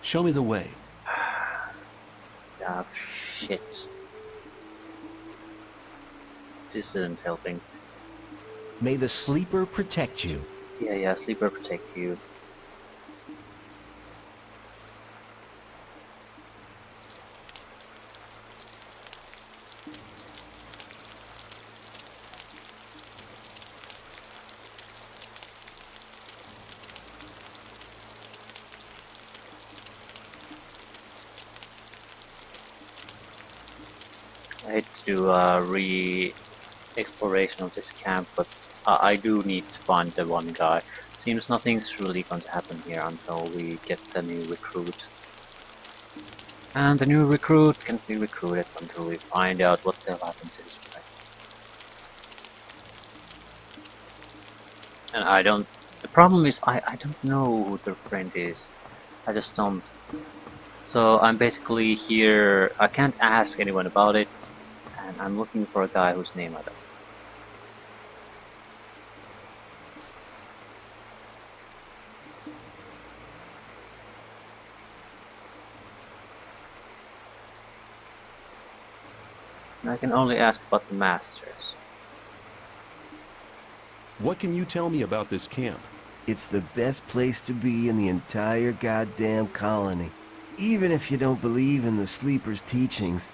Show me the way. Ah, shit. This isn't helping. May the sleeper protect you. Yeah, sleeper protect you. I hate to do a re-exploration of this camp, but I do need to find the one guy. Seems nothing's really going to happen here until we get the new recruit. And the new recruit can't be recruited until we find out what the hell happened to this guy. And I don't... The problem is I don't know who their friend is. I just don't. So I'm basically here, I can't ask anyone about it, and I'm looking for a guy whose name I don't. And I can only ask about the masters. What can you tell me about this camp? It's the best place to be in the entire goddamn colony. Even if you don't believe in the sleeper's teachings,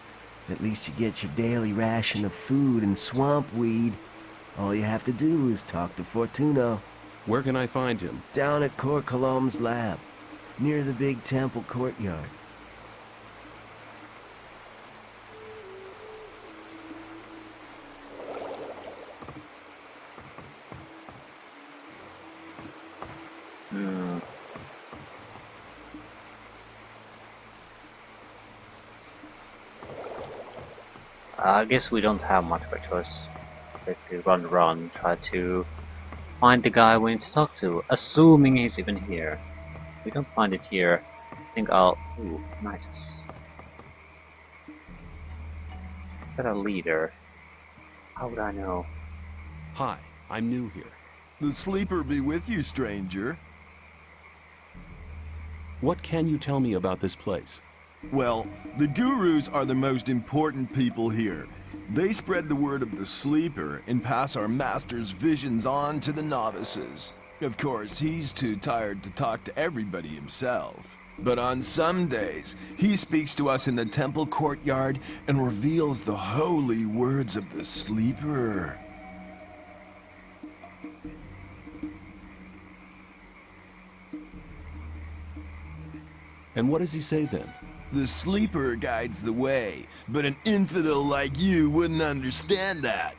at least you get your daily ration of food and swamp weed. All you have to do is talk to Fortuno. Where can I find him? Down at Cor Colom's lab, near the big temple courtyard. I guess we don't have much of a choice. Basically run around, try to find the guy we need to talk to, assuming he's even here. If we don't find it here, I think I'll... Ooh, Midas. Got a leader. How would I know? Hi, I'm new here. The sleeper be with you, stranger. What can you tell me about this place? Well, the gurus are the most important people here. They spread the word of the sleeper and pass our master's visions on to the novices. Of course, he's too tired to talk to everybody himself. But on some days, he speaks to us in the temple courtyard and reveals the holy words of the sleeper. And what does he say then? The sleeper guides the way, but an infidel like you wouldn't understand that.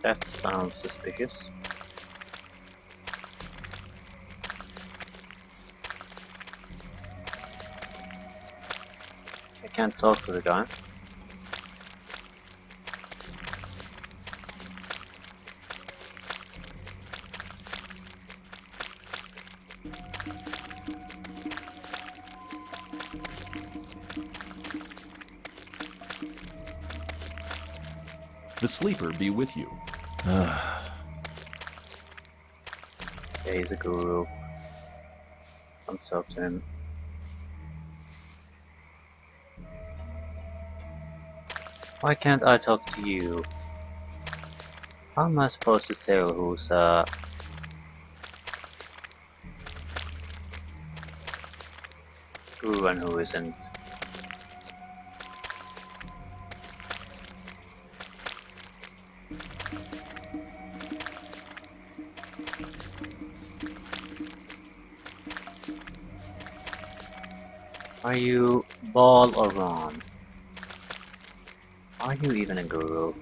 That sounds suspicious. I can't talk to the guy. The sleeper be with you. Yeah, he's a guru. Don't talk to him. Why can't I talk to you? How am I supposed to tell who's true and who isn't. Are you Ball or Ron? Are you even a guru?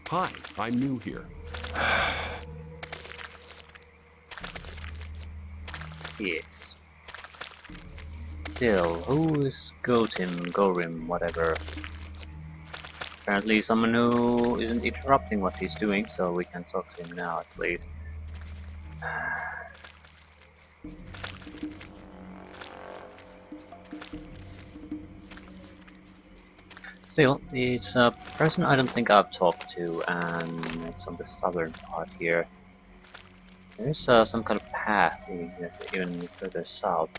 Hi, I'm new here. Yes. Still, who is Gotim, Gorim, whatever? Apparently someone who isn't interrupting what he's doing, so we can talk to him now at least. Still, it's a person I don't think I've talked to, and it's on the southern part here. There's some kind of path leading this even further south.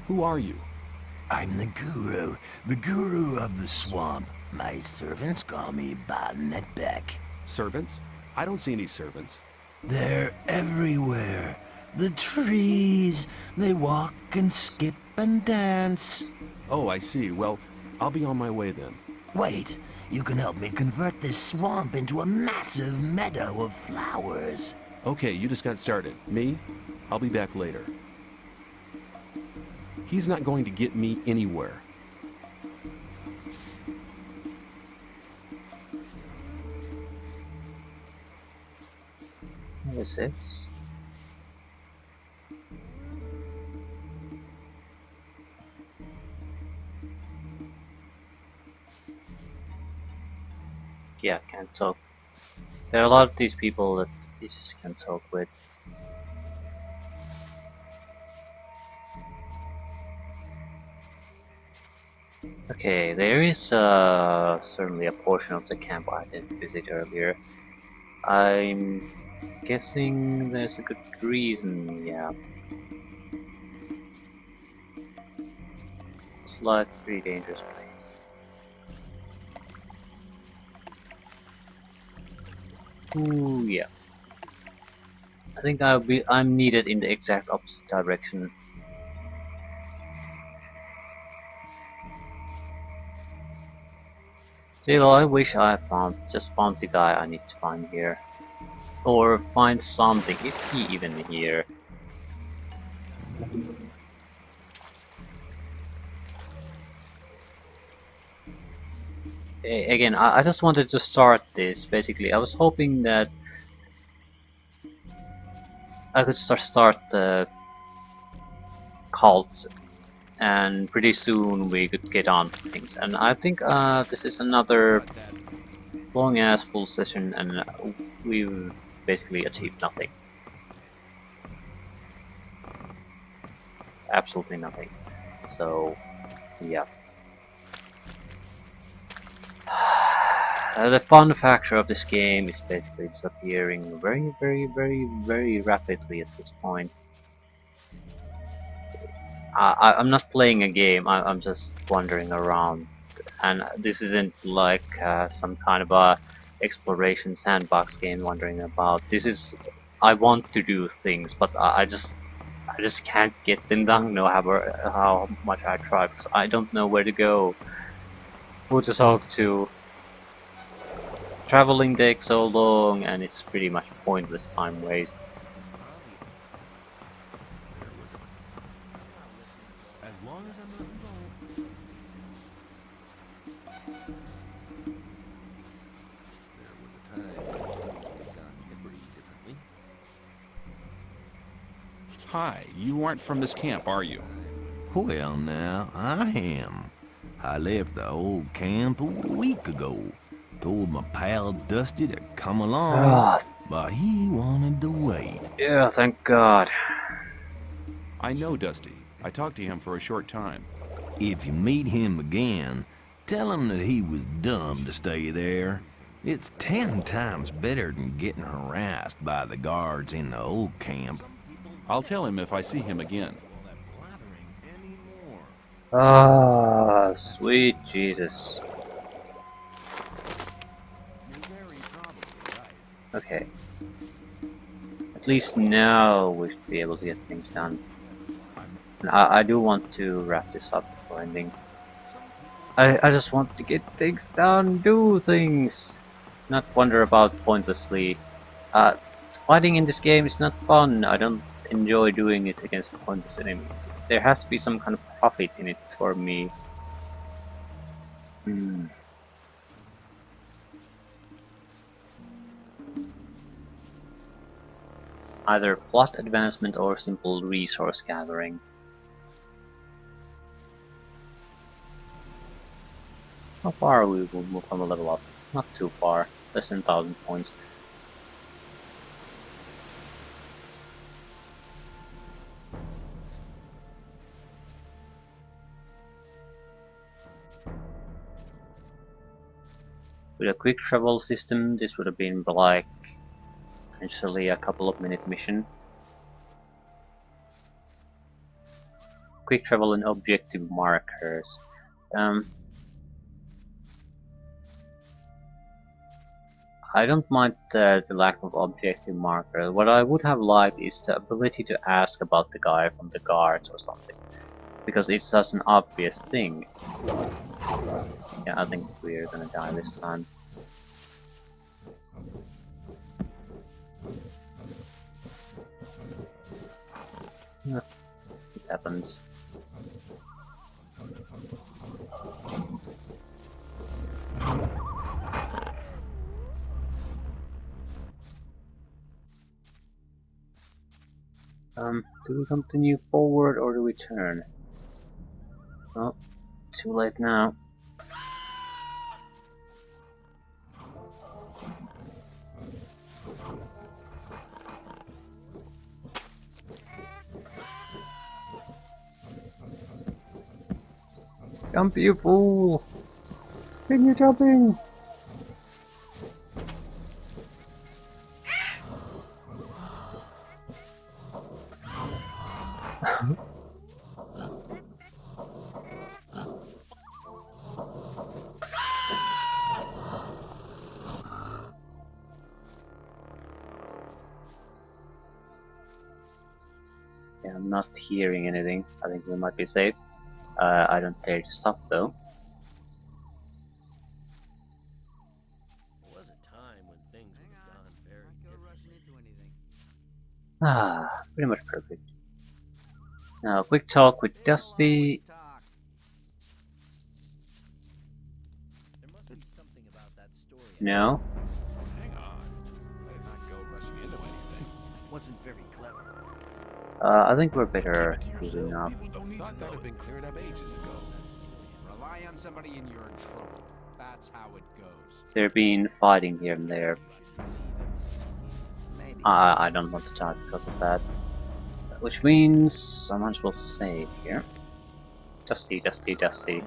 Who are you? I'm the guru of the swamp. My servants call me Botnetbeck. Servants? I don't see any servants. They're everywhere. The trees, they walk and skip and dance. Oh, I see. Well, I'll be on my way then. Wait, you can help me convert this swamp into a massive meadow of flowers. Okay, you just got started. Me? I'll be back later. He's not going to get me anywhere. What is this? Yeah, can't talk. There are a lot of these people that you just can't talk with. Okay, there is certainly a portion of the camp I didn't visit earlier. I'm guessing there's a good reason, yeah. It's like a pretty dangerous place. Ooh, yeah. I think I'm needed in the exact opposite direction. Still, I wish I just found the guy I need to find here. Or find something. Is he even here? Again, I just wanted to start this, basically. I was hoping that I could start the cult, and pretty soon we could get on to things. And I think this is another long ass full session, and we've basically achieved nothing. Absolutely nothing. So, yeah. The fun factor of this game is basically disappearing very rapidly at this point. I'm not playing a game, I'm just wandering around, and this isn't like some kind of a exploration sandbox game wandering about. This is, I want to do things, but I just can't get them done no matter how much I try, because I don't know where to go, who to talk to. Traveling takes so long, and it's pretty much pointless time waste. As long as I'm not involved. There was a time when things were done pretty differently. Hi, you aren't from this camp, are you? Well, now, I am. I left the old camp a week ago. Told my pal Dusty to come along. Ah, but he wanted to wait. Yeah, thank God. I know Dusty. I talked to him for a short time. If you meet him again, tell him that he was dumb to stay there. It's 10 times better than getting harassed by the guards in the old camp. I'll tell him if I see him again. Ah, sweet Jesus. Okay. At least now we should be able to get things done. And I do want to wrap this up before ending. I just want to get things done, do things! Not wonder about pointlessly. Fighting in this game is not fun. I don't enjoy doing it against pointless enemies. There has to be some kind of profit in it for me. Either plot advancement or simple resource gathering. How far are we move from a level up? Not too far. Less than 1000 points. With a quick travel system, this would have been like potentially a couple of minute mission. Quick travel and objective markers. I don't mind the lack of objective marker. What I would have liked is the ability to ask about the guy from the guards or something. Because it's such an obvious thing. Yeah, I think we're gonna die this time. Yeah, it happens. Do we continue forward or do we turn? Oh, too late now. Jump, you fool! Continue jumping! Yeah, I'm not hearing anything. I think we might be safe. I don't dare to stop though. There was a time when things would have gone very differently. Pretty much perfect. Now, quick talk with Dusty. There must be something about that story. No. Hang on. Better not go rushing into anything. Wasn't very clever. I think we're better moving up. Thought that had been cleared up ages ago. Rely on somebody and you're in trouble. That's how it goes. They're been fighting here and there. I don't want to talk because of that. Which means I might as well save here. Dusty, Dusty, Dusty.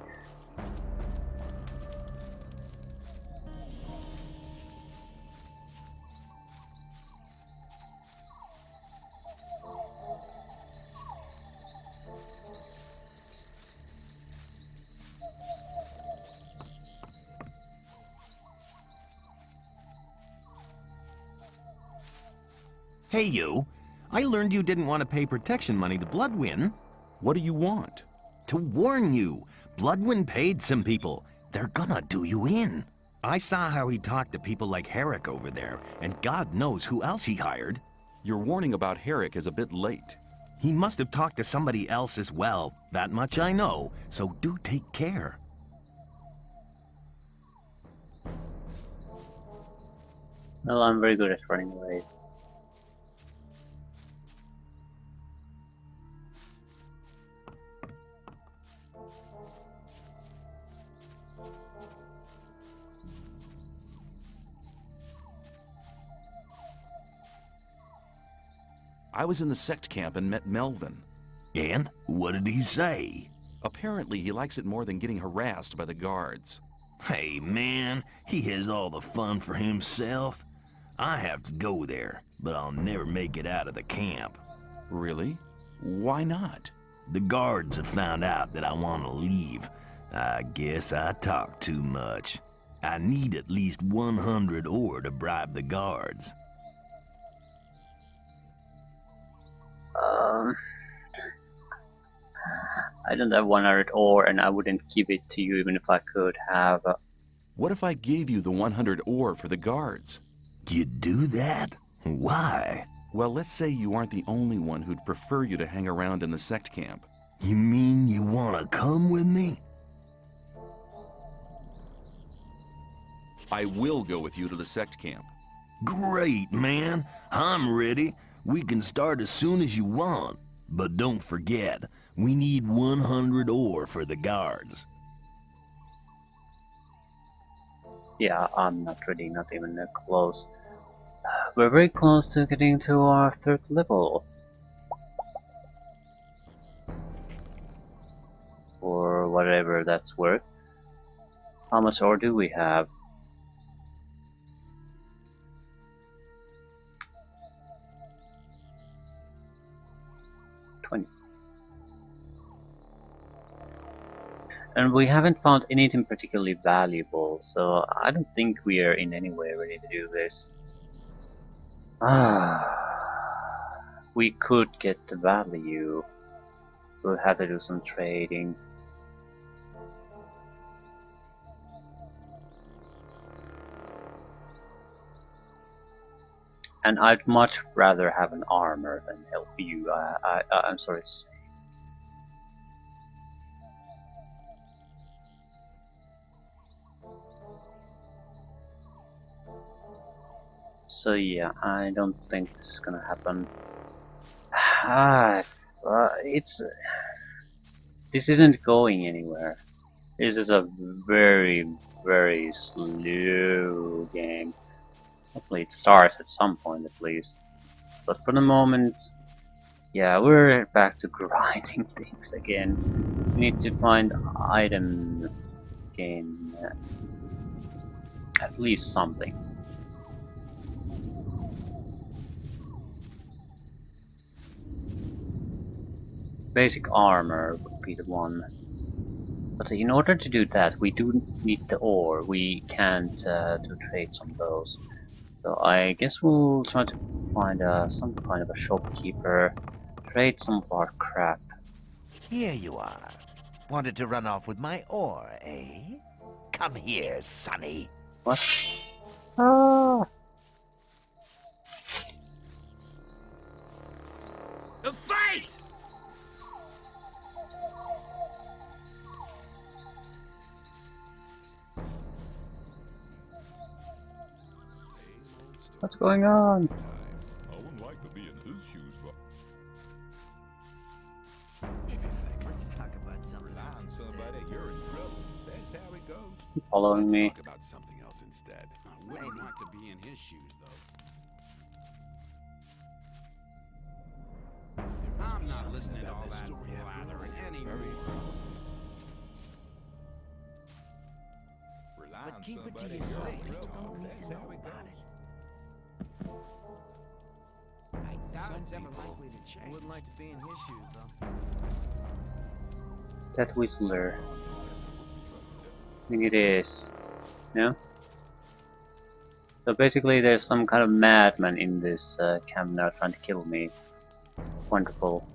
Hey, you. I learned you didn't want to pay protection money to Bloodwind. What do you want? To warn you, Bloodwind paid some people. They're gonna do you in. I saw how he talked to people like Herrick over there, and God knows who else he hired. Your warning about Herrick is a bit late. He must have talked to somebody else as well. That much I know, so do take care. Well, I'm very good at running away. I was in the Sect camp and met Melvin. And what did he say? Apparently, he likes it more than getting harassed by the guards. Hey, man, he has all the fun for himself. I have to go there, but I'll never make it out of the camp. Really? Why not? The guards have found out that I want to leave. I guess I talk too much. I need at least 100 ore to bribe the guards. I don't have 100 ore, and I wouldn't give it to you even if I could have. What if I gave you the 100 ore for the guards? You'd do that? Why? Well, let's say you aren't the only one who'd prefer you to hang around in the Sect camp. You mean you want to come with me? I will go with you to the Sect camp. Great, man. I'm ready. We can start as soon as you want. But don't forget, we need 100 ore for the guards. Yeah, I'm not ready, not even close. We're very close to getting to our 3rd level. Or whatever that's worth. How much ore do we have? And we haven't found anything particularly valuable, so I don't think we are in any way ready to do this. We could get the value. We'll have to do some trading. And I'd much rather have an armor than help you. I'm sorry to say. So yeah, I don't think this is gonna happen. This isn't going anywhere. This is a very, very slow game. Hopefully it starts at some point at least. But for the moment, yeah, we're back to grinding things again. We need to find items, gain at least something. Basic armor would be the one. But in order to do that, we do need the ore. We can't do trades on those. So I guess we'll try to find some kind of a shopkeeper, trade some of our crap. Here you are. Wanted to run off with my ore, eh? Come here, sonny. What? Ah! The fight! What's going on? I wouldn't like to be in his shoes, but Let's talk about something else instead. somebody, you're in trouble. That's how it goes. You following me? Talk about something else instead. I wouldn't like to be in his shoes, though. I'm not listening to all that blathering anymore. But keep it to yourself. Don't know about it. I doubt it's ever likely to change. Wouldn't like to be in his shoes, though. That Whistler. I think it is. No? So basically there's some kind of madman in this camp now trying to kill me. Wonderful.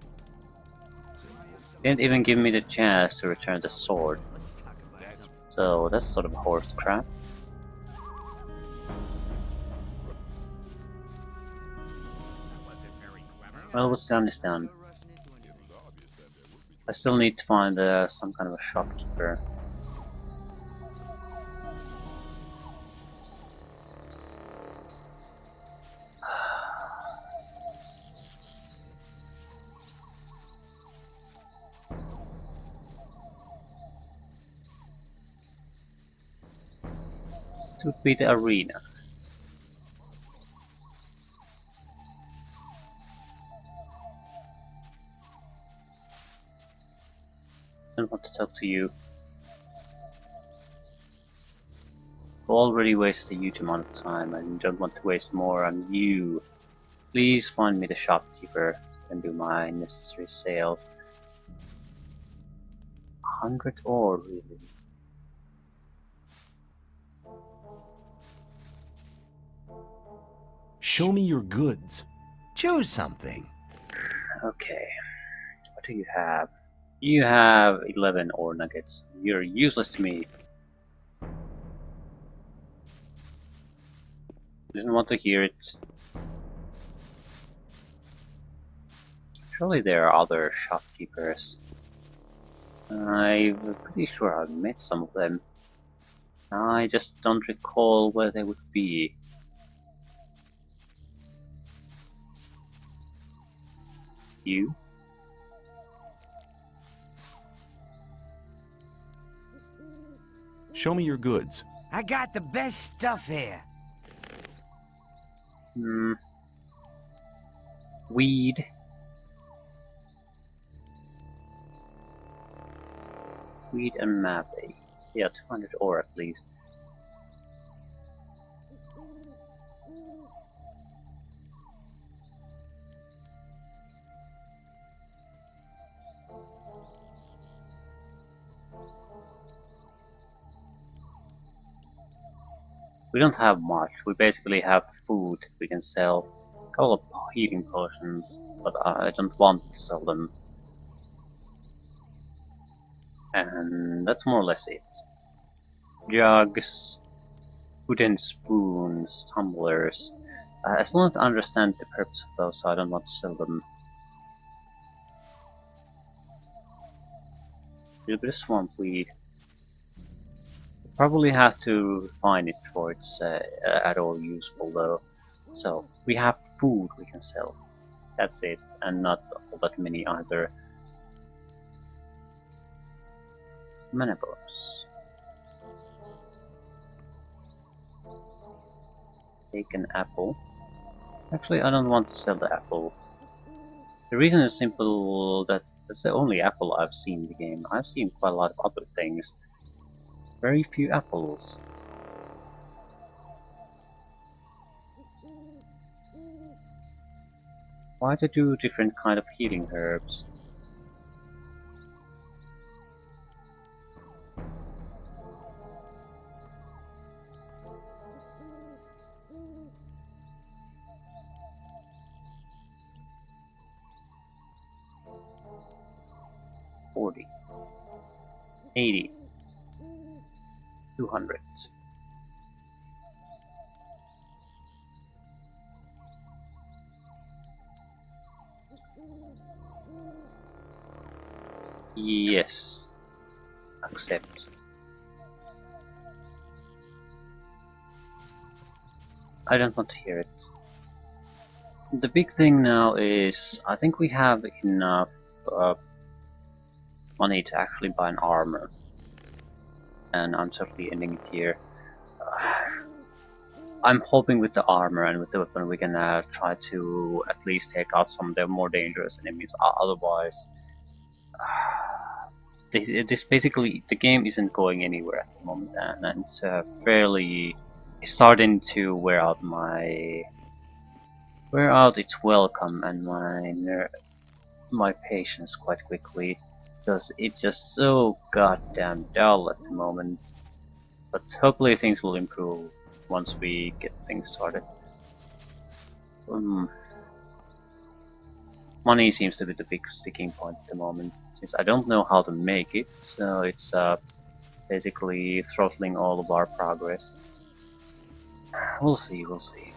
Didn't even give me the chance to return the sword. So that's sort of horse crap. Well, what's done is done. I still need to find some kind of a shopkeeper. To be the arena. Don't want to talk to you. Already wasted a huge amount of time and don't want to waste more on you. Please find me the shopkeeper and do my necessary sales. 100 ore, really? Show me your goods. Choose something. Okay. What do you have? You have 11 ore nuggets. You're useless to me. Didn't want to hear it. Surely there are other shopkeepers. I'm pretty sure I've met some of them. I just don't recall where they would be. You? Show me your goods. I got the best stuff here. Weed. Weed and map. Yeah, 200 ore at least. We don't have much. We basically have food we can sell. A couple of healing potions, but I don't want to sell them. And that's more or less it. Jugs, wooden spoons, tumblers. I still don't understand the purpose of those, so I don't want to sell them. A little bit of swamp weed. Probably have to refine it before it's at all useful though. So we have food we can sell. That's it, and not all that many either. Mana bonus. Take an apple. Actually, I don't want to sell the apple. The reason is simple that that's the only apple I've seen in the game. I've seen quite a lot of other things. Very few apples. Why to do different kind of healing herbs? $40, $80, $200. Yes. Accept. I don't want to hear it. The big thing now is I think we have enough money to actually buy an armor. And I'm certainly ending it here. I'm hoping with the armor and with the weapon we can try to at least take out some of the more dangerous enemies. Otherwise, this basically the game isn't going anywhere at the moment, and it's fairly starting to wear out its welcome and my patience quite quickly, because it's just so goddamn dull at the moment. But hopefully things will improve once we get things started. Money seems to be the big sticking point at the moment, since I don't know how to make it, so it's basically throttling all of our progress. We'll see, we'll see.